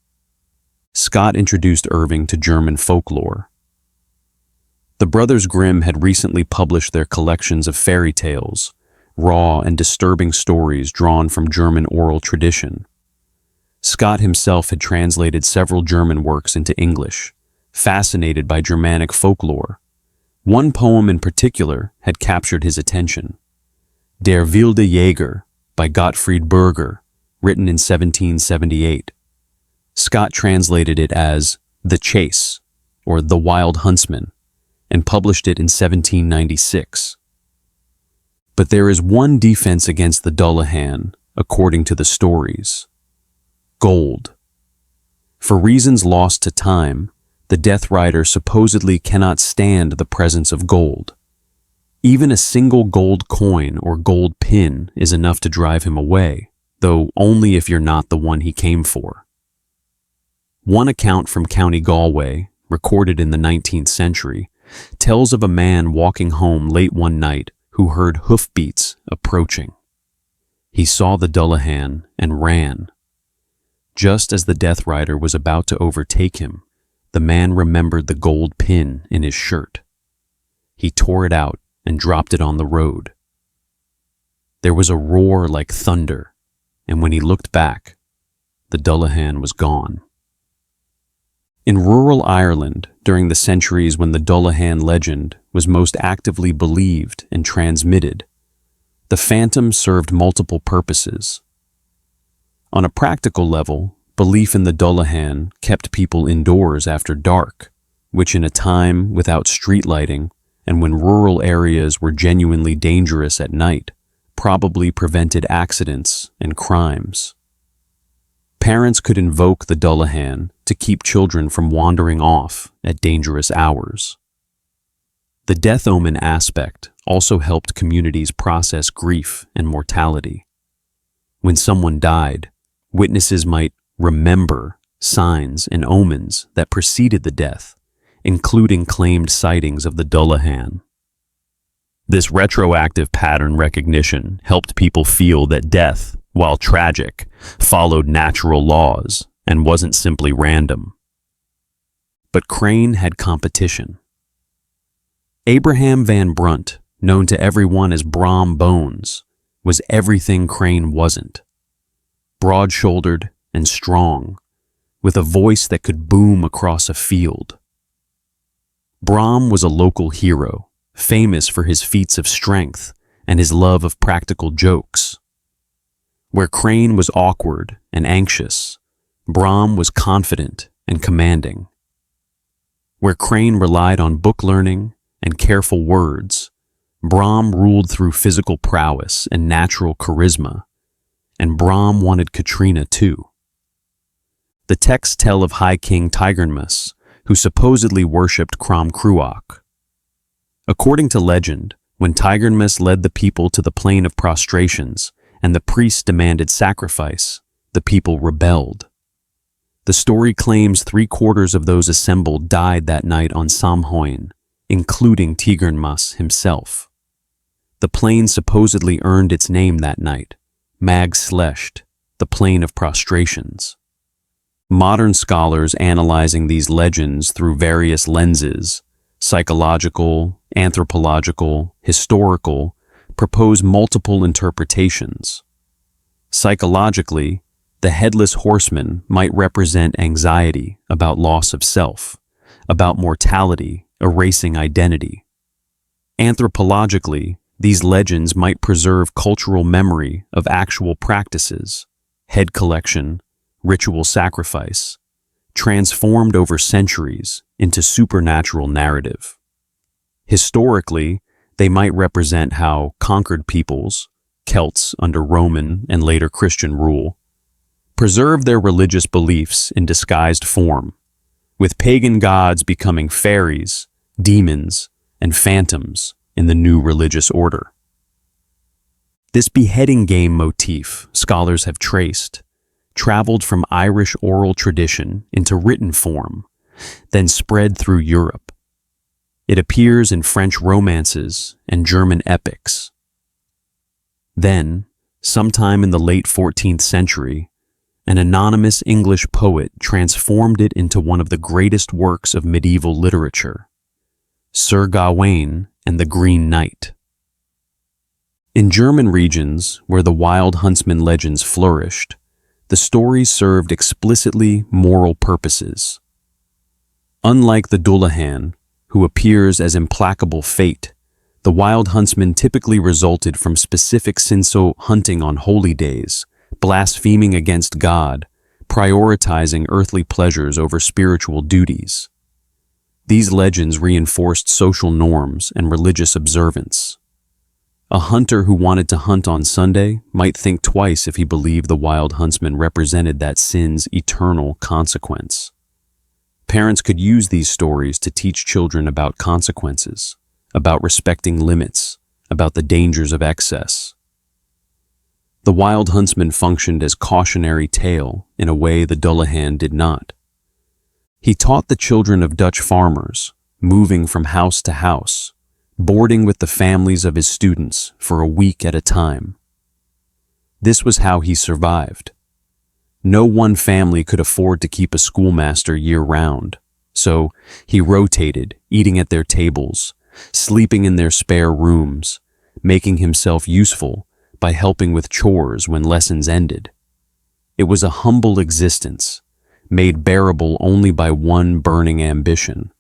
Scott introduced Irving to German folklore. The Brothers Grimm had recently published their collections of fairy tales, raw and disturbing stories drawn from German oral tradition. Scott himself had translated several German works into English, fascinated by Germanic folklore. One poem in particular had captured his attention: Der wilde Jäger by Gottfried Burger, written in 1778. Scott translated it as The Chase, or The Wild Huntsman, and published it in 1796. But there is one defense against the Dullahan, according to the stories: gold. For reasons lost to time, the Death Rider supposedly cannot stand the presence of gold. Even a single gold coin or gold pin is enough to drive him away, though only if you're not the one he came for. One account from County Galway, recorded in the 19th century, tells of a man walking home late one night who heard hoofbeats approaching. He saw the Dullahan and ran. Just as the Death Rider was about to overtake him, the man remembered the gold pin in his shirt. He tore it out and dropped it on the road, There was a roar like thunder, and when he looked back, the Dullahan was gone. In rural Ireland, during the centuries when the Dullahan legend was most actively believed and transmitted, the phantom served multiple purposes. On a practical level, belief in the Dullahan kept people indoors after dark, which in a time without street lighting and when rural areas were genuinely dangerous at night, probably prevented accidents and crimes. Parents could invoke the Dullahan to keep children from wandering off at dangerous hours. The death omen aspect also helped communities process grief and mortality. When someone died, witnesses might remember signs and omens that preceded the death, including claimed sightings of the Dullahan. This retroactive pattern recognition helped people feel that death, while tragic, followed natural laws and wasn't simply random. But Crane had competition. Abraham Van Brunt, known to everyone as Brom Bones, was everything Crane wasn't. Broad-shouldered and strong, with a voice that could boom across a field. Brom was a local hero, famous for his feats of strength and his love of practical jokes. Where Crane was awkward and anxious, Brom was confident and commanding. Where Crane relied on book learning and careful words, Brom ruled through physical prowess and natural charisma, and Brom wanted Katrina too. The texts tell of High King Tigernmus, who supposedly worshipped Crom Cruach. According to legend, when Tigernmus led the people to the plain of prostrations and the priests demanded sacrifice, the people rebelled. The story claims 3/4 of those assembled died that night on Samhain, including Tigernmus himself. The plain supposedly earned its name that night, Mag Slecht, the plain of prostrations. Modern scholars analyzing these legends through various lenses, psychological, anthropological, historical, propose multiple interpretations. Psychologically, the Headless Horseman might represent anxiety about loss of self, about mortality, erasing identity. Anthropologically, these legends might preserve cultural memory of actual practices, head collection, ritual sacrifice, transformed over centuries into supernatural narrative. Historically, they might represent how conquered peoples, Celts under Roman and later Christian rule, preserved their religious beliefs in disguised form, with pagan gods becoming fairies, demons, and phantoms in the new religious order. This beheading game motif, scholars have traced, traveled from Irish oral tradition into written form, then spread through Europe. It appears in French romances and German epics. Then, sometime in the late 14th century, an anonymous English poet transformed it into one of the greatest works of medieval literature, Sir Gawain and the Green Knight. In German regions where the wild huntsman legends flourished, the stories served explicitly moral purposes. Unlike the Dullahan, who appears as implacable fate, the wild huntsman typically resulted from specific sinso hunting on holy days, blaspheming against God, prioritizing earthly pleasures over spiritual duties. These legends reinforced social norms and religious observance. A hunter who wanted to hunt on Sunday might think twice if he believed the wild huntsman represented that sin's eternal consequence. Parents could use these stories to teach children about consequences, about respecting limits, about the dangers of excess. The wild huntsman functioned as cautionary tale in a way the Dullahan did not. He taught the children of Dutch farmers, moving from house to house, boarding with the families of his students for a week at a time. This was how he survived. No one family could afford to keep a schoolmaster year-round, so he rotated, eating at their tables, sleeping in their spare rooms, making himself useful by helping with chores when lessons ended. It was a humble existence, made bearable only by one burning ambition.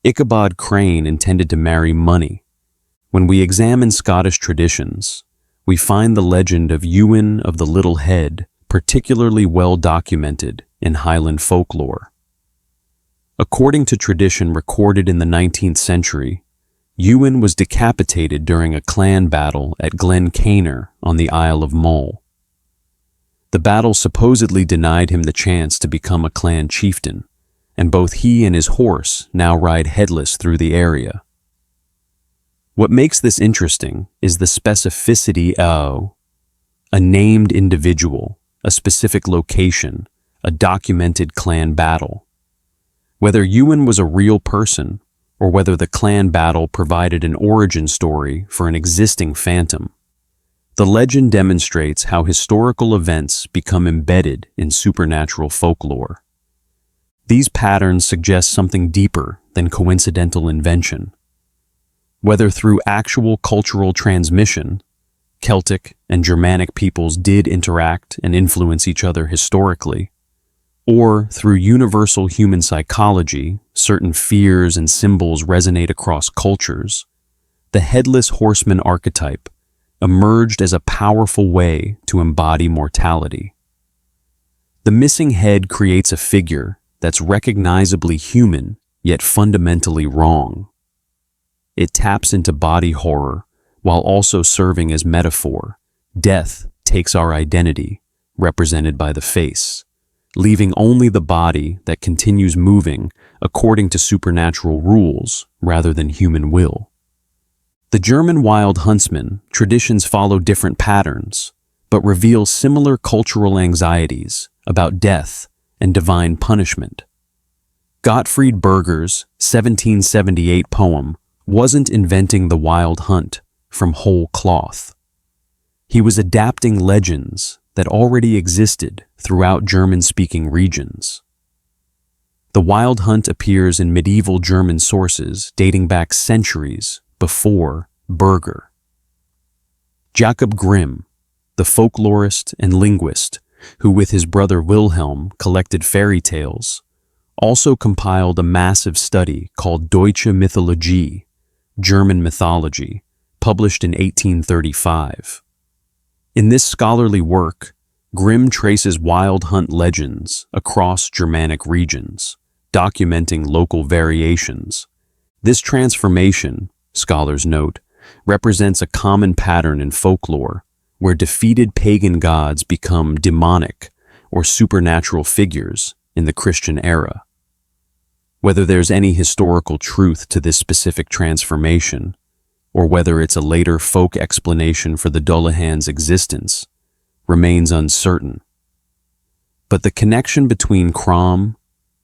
Ichabod Crane intended to marry money. When we examine Scottish traditions, we find the legend of Ewan of the Little Head particularly well documented in Highland folklore. According to tradition recorded in the 19th century, Ewan was decapitated during a clan battle at Glen Caner on the Isle of Mull. The battle supposedly denied him the chance to become a clan chieftain, and both he and his horse now ride headless through the area. What makes this interesting is the specificity of a named individual, a specific location, a documented clan battle. Whether Ewan was a real person or whether the clan battle provided an origin story for an existing phantom, the legend demonstrates how historical events become embedded in supernatural folklore. These patterns suggest something deeper than coincidental invention. Whether through actual cultural transmission, Celtic and Germanic peoples did interact and influence each other historically, or through universal human psychology, certain fears and symbols resonate across cultures, the Headless Horseman archetype emerged as a powerful way to embody mortality. The missing head creates a figure that's recognizably human, yet fundamentally wrong. It taps into body horror while also serving as metaphor. Death takes our identity, represented by the face, leaving only the body that continues moving according to supernatural rules rather than human will. The German wild huntsman traditions follow different patterns, but reveal similar cultural anxieties about death and divine punishment. Gottfried Berger's 1778 poem wasn't inventing the wild hunt from whole cloth. He was adapting legends that already existed throughout German-speaking regions. The wild hunt appears in medieval German sources dating back centuries before Berger. Jacob Grimm, the folklorist and linguist who with his brother Wilhelm collected fairy tales, also compiled a massive study called Deutsche Mythologie, German mythology, published in 1835. In this scholarly work, Grimm traces wild hunt legends across Germanic regions, documenting local variations. This transformation, scholars note, represents a common pattern in folklore where defeated pagan gods become demonic or supernatural figures in the Christian era. Whether there's any historical truth to this specific transformation, or whether it's a later folk explanation for the Dullahan's existence, remains uncertain. But the connection between Crom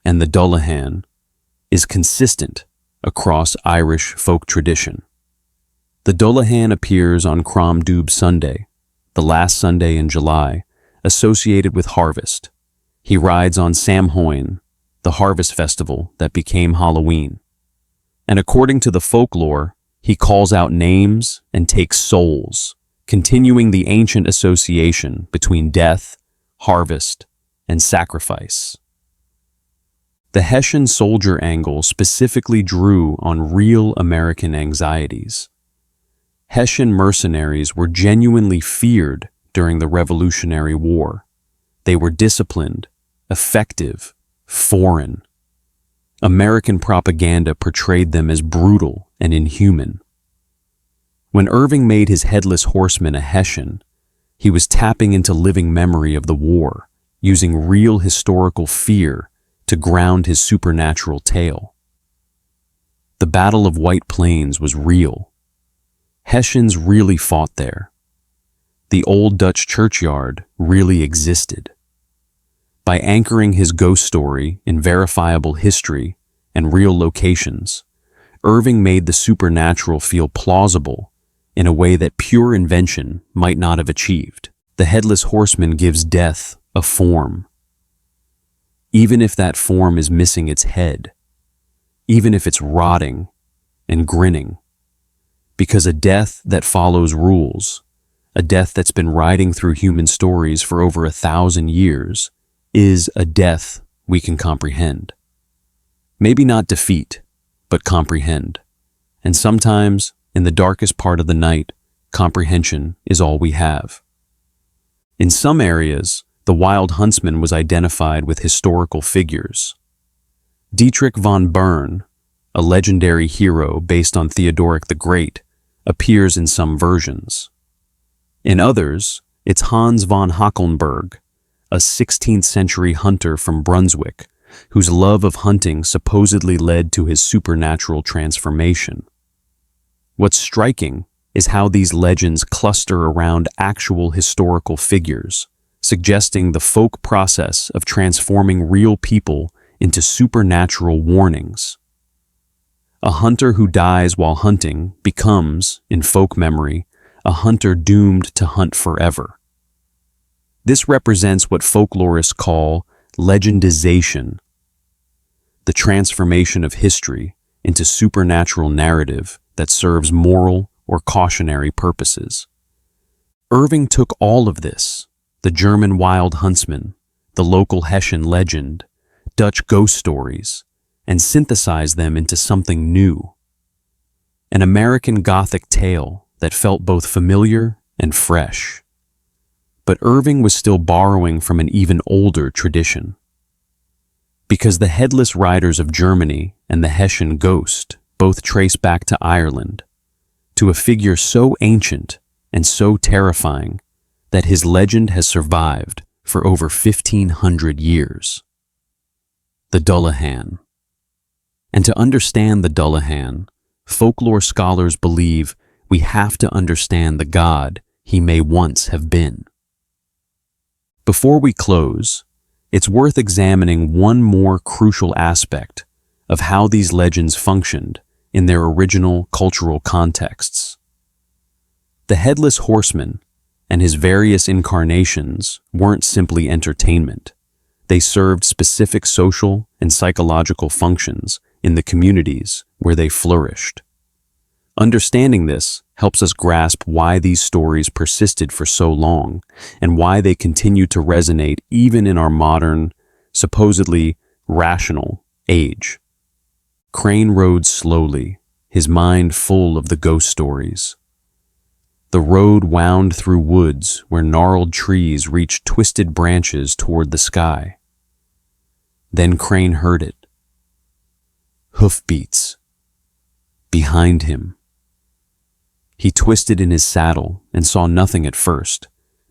and the Dullahan is consistent across Irish folk tradition. The Dullahan appears on Crom Dubh Sunday, the last Sunday in July, associated with harvest. He rides on Samhain, the harvest festival that became Halloween. And according to the folklore, he calls out names and takes souls, continuing the ancient association between death, harvest, and sacrifice. The Hessian soldier angle specifically drew on real American anxieties. Hessian mercenaries were genuinely feared during the Revolutionary War. They were disciplined, effective, foreign. American propaganda portrayed them as brutal and inhuman. When Irving made his Headless Horseman a Hessian, he was tapping into living memory of the war, using real historical fear to ground his supernatural tale. The Battle of White Plains was real. Hessians really fought there. The old Dutch churchyard really existed. By anchoring his ghost story in verifiable history and real locations, Irving made the supernatural feel plausible in a way that pure invention might not have achieved. The Headless Horseman gives death a form. Even if that form is missing its head, even if it's rotting and grinning, because a death that follows rules, a death that's been riding through human stories for over 1,000 years, is a death we can comprehend. Maybe not defeat, but comprehend. And sometimes, in the darkest part of the night, comprehension is all we have. In some areas, the wild huntsman was identified with historical figures. Dietrich von Bern, a legendary hero based on Theodoric the Great, appears in some versions. In others, it's Hans von Hackelnberg, a 16th century hunter from Brunswick, whose love of hunting supposedly led to his supernatural transformation. What's striking is how these legends cluster around actual historical figures, suggesting the folk process of transforming real people into supernatural warnings. A hunter who dies while hunting becomes, in folk memory, a hunter doomed to hunt forever. This represents what folklorists call legendization, the transformation of history into supernatural narrative that serves moral or cautionary purposes. Irving took all of this, the German wild huntsman, the local Hessian legend, Dutch ghost stories, and synthesized them into something new. An American Gothic tale that felt both familiar and fresh. But Irving was still borrowing from an even older tradition. Because the Headless Riders of Germany and the Hessian ghost both trace back to Ireland, to a figure so ancient and so terrifying that his legend has survived for over 1,500 years. The Dullahan. And to understand the Dullahan, folklore scholars believe we have to understand the god he may once have been. Before we close, it's worth examining one more crucial aspect of how these legends functioned in their original cultural contexts. The Headless Horseman and his various incarnations weren't simply entertainment. They served specific social and psychological functions in the communities where they flourished. Understanding this helps us grasp why these stories persisted for so long and why they continue to resonate even in our modern, supposedly rational age. Crane rode slowly, his mind full of the ghost stories. The road wound through woods where gnarled trees reached twisted branches toward the sky. Then Crane heard it. Hoofbeats. Behind him. He twisted in his saddle and saw nothing at first,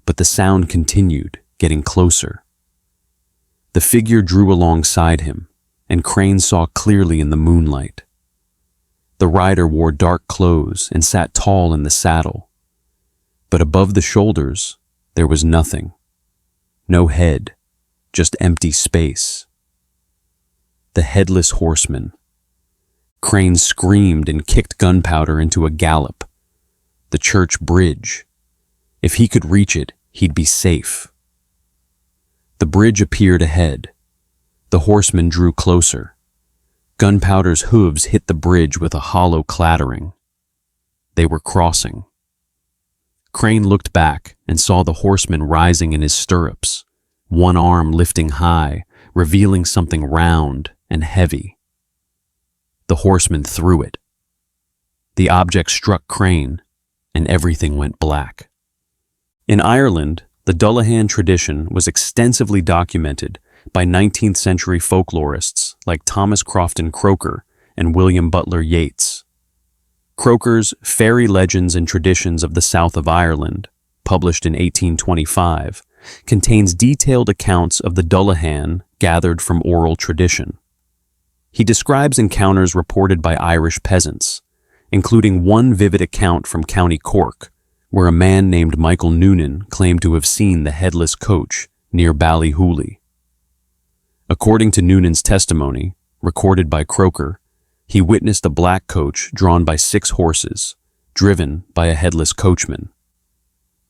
but the sound continued, getting closer. The figure drew alongside him, and Crane saw clearly in the moonlight. The rider wore dark clothes and sat tall in the saddle. But above the shoulders, there was nothing. No head, just empty space. The Headless Horseman. Crane screamed and kicked gunpowder into a gallop. The church bridge. If he could reach it, he'd be safe. The bridge appeared ahead. The horseman drew closer. Gunpowder's hooves hit the bridge with a hollow clattering. They were crossing. Crane looked back and saw the horseman rising in his stirrups, one arm lifting high, revealing something round and heavy. The horseman threw it. The object struck Crane, and everything went black. In Ireland, the Dullahan tradition was extensively documented by 19th century folklorists like Thomas Crofton Croker and William Butler Yeats. Croker's Fairy Legends and Traditions of the South of Ireland, published in 1825, contains detailed accounts of the Dullahan gathered from oral tradition. He describes encounters reported by Irish peasants, including one vivid account from County Cork, where a man named Michael Noonan claimed to have seen the headless coach near Ballyhooly. According to Noonan's testimony, recorded by Croker, he witnessed a black coach drawn by 6 horses, driven by a headless coachman.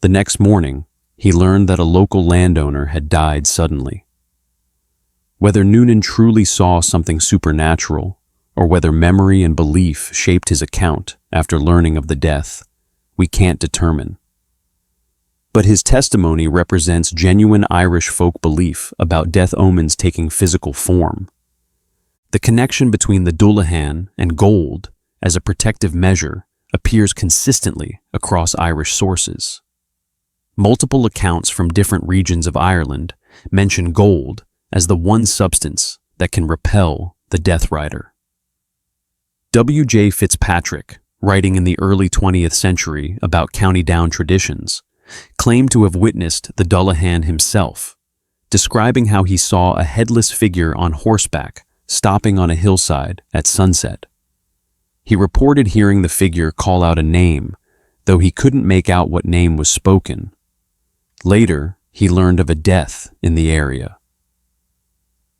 The next morning, he learned that a local landowner had died suddenly. Whether Noonan truly saw something supernatural, or whether memory and belief shaped his account after learning of the death, we can't determine. But his testimony represents genuine Irish folk belief about death omens taking physical form. The connection between the Dullahan and gold as a protective measure appears consistently across Irish sources. Multiple accounts from different regions of Ireland mention gold as the one substance that can repel the Death Rider. W.J. Fitzpatrick, writing in the early 20th century about County Down traditions, claimed to have witnessed the Dullahan himself, describing how he saw a headless figure on horseback stopping on a hillside at sunset. He reported hearing the figure call out a name, though he couldn't make out what name was spoken. Later, he learned of a death in the area.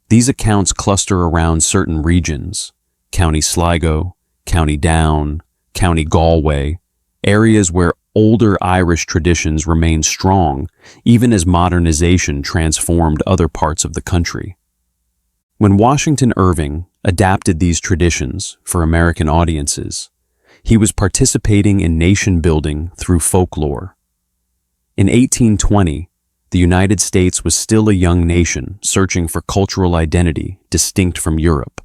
These accounts cluster around certain regions: County Sligo, County Down, County Galway, areas where older Irish traditions remain strong, even as modernization transformed other parts of the country. When Washington Irving adapted these traditions for American audiences, he was participating in nation building through folklore. In 1820, the United States was still a young nation searching for cultural identity distinct from Europe.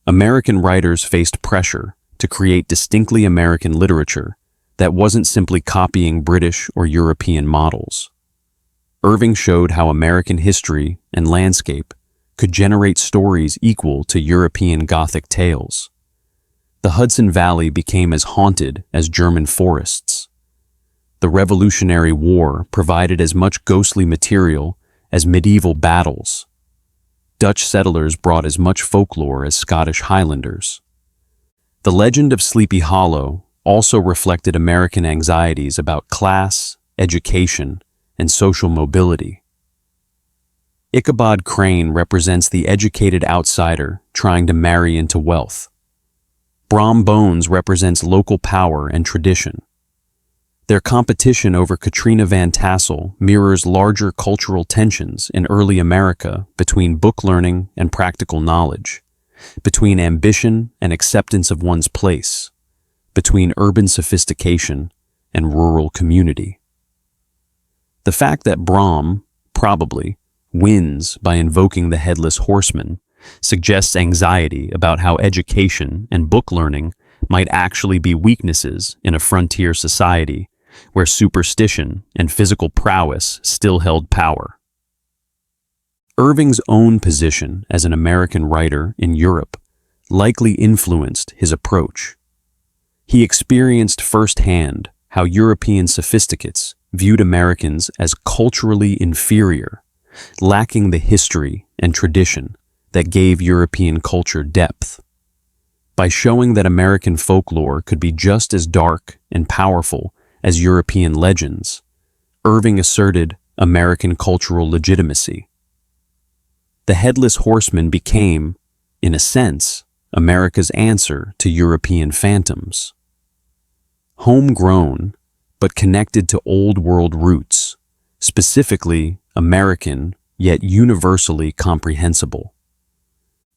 American writers faced pressure to create distinctly American literature that wasn't simply copying British or European models. Irving showed how American history and landscape could generate stories equal to European Gothic tales. The Hudson Valley became as haunted as German forests. The Revolutionary War provided as much ghostly material as medieval battles. Dutch settlers brought as much folklore as Scottish Highlanders. The legend of Sleepy Hollow also reflected American anxieties about class, education, and social mobility. Ichabod Crane represents the educated outsider trying to marry into wealth. Brom Bones represents local power and tradition. Their competition over Katrina Van Tassel mirrors larger cultural tensions in early America between book learning and practical knowledge, between ambition and acceptance of one's place, between urban sophistication and rural community. The fact that Brom, probably, wins by invoking the Headless Horseman suggests anxiety about how education and book learning might actually be weaknesses in a frontier society where superstition and physical prowess still held power. Irving's own position as an American writer in Europe likely influenced his approach. He experienced firsthand how European sophisticates viewed Americans as culturally inferior, lacking the history and tradition that gave European culture depth. By showing that American folklore could be just as dark and powerful as European legends, Irving asserted American cultural legitimacy. The Headless Horseman became, in a sense, America's answer to European phantoms. Homegrown, but connected to Old World roots, specifically American, yet universally comprehensible.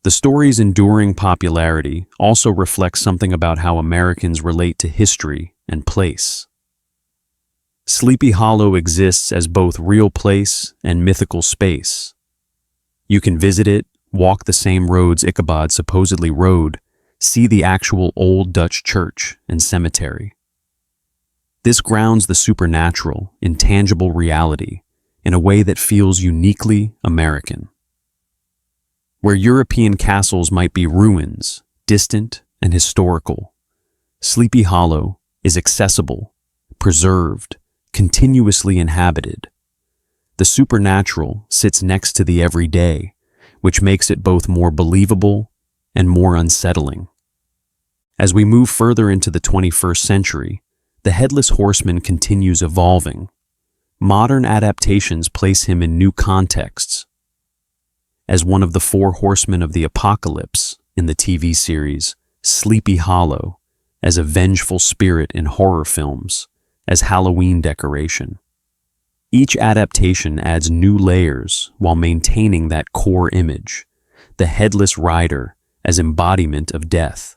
The story's enduring popularity also reflects something about how Americans relate to history and place. Sleepy Hollow exists as both real place and mythical space. You can visit it, walk the same roads Ichabod supposedly rode, see the actual old Dutch church and cemetery. This grounds the supernatural in tangible reality in a way that feels uniquely American. Where European castles might be ruins, distant and historical, Sleepy Hollow is accessible, preserved, continuously inhabited. The supernatural sits next to the everyday, which makes it both more believable and more unsettling. As we move further into the 21st century, the Headless Horseman continues evolving. Modern adaptations place him in new contexts. As one of the four horsemen of the apocalypse in the TV series Sleepy Hollow, as a vengeful spirit in horror films, as Halloween decoration. Each adaptation adds new layers while maintaining that core image, the headless rider as embodiment of death.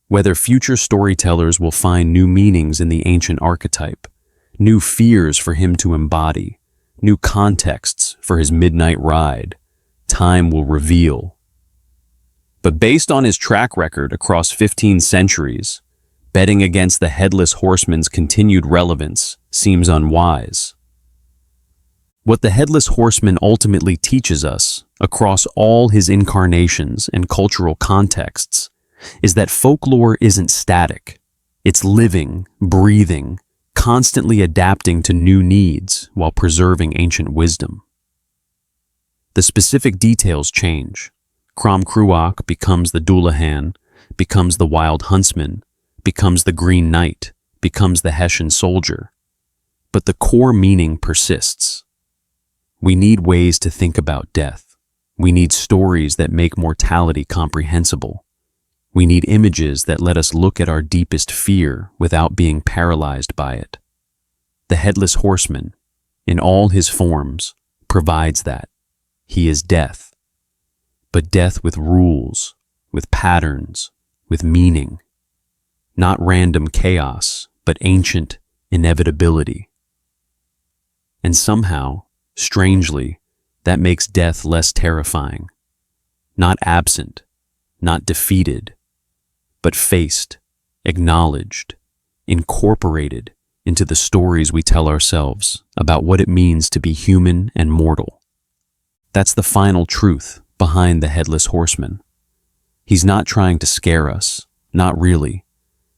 Whether future storytellers will find new meanings in the ancient archetype, new fears for him to embody, new contexts for his midnight ride. Time will reveal. But based on his track record across 15 centuries, betting against the Headless Horseman's continued relevance seems unwise. What the Headless Horseman ultimately teaches us, across all his incarnations and cultural contexts, is that folklore isn't static. It's living, breathing, constantly adapting to new needs while preserving ancient wisdom. The specific details change. Crom Cruach becomes the Dullahan, becomes the wild huntsman, becomes the Green Knight, becomes the Hessian soldier. But the core meaning persists. We need ways to think about death. We need stories that make mortality comprehensible. We need images that let us look at our deepest fear without being paralyzed by it. The Headless Horseman, in all his forms, provides that. He is death, but death with rules, with patterns, with meaning. Not random chaos, but ancient inevitability. And somehow, strangely, that makes death less terrifying. Not absent, not defeated, but faced, acknowledged, incorporated into the stories we tell ourselves about what it means to be human and mortal. That's the final truth behind the Headless Horseman. He's not trying to scare us, not really.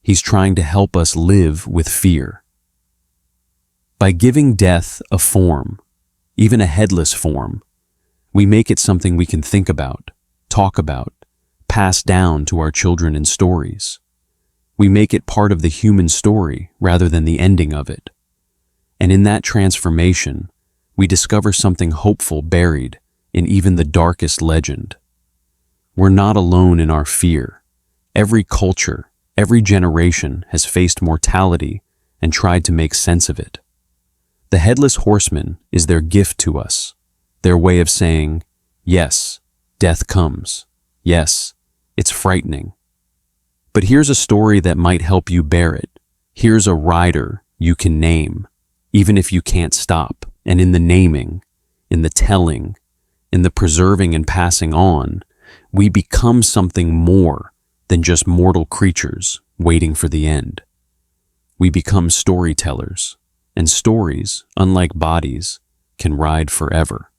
He's trying to help us live with fear. By giving death a form, even a headless form, we make it something we can think about, talk about, pass down to our children in stories. We make it part of the human story rather than the ending of it. And in that transformation, we discover something hopeful buried in even the darkest legend. We're not alone in our fear. Every culture, every generation has faced mortality and tried to make sense of it. The Headless Horseman is their gift to us, their way of saying, yes, death comes. Yes, it's frightening. But here's a story that might help you bear it. Here's a rider you can name, even if you can't stop. And in the naming, in the telling, in the preserving and passing on, we become something more than just mortal creatures waiting for the end. We become storytellers, and stories, unlike bodies, can ride forever.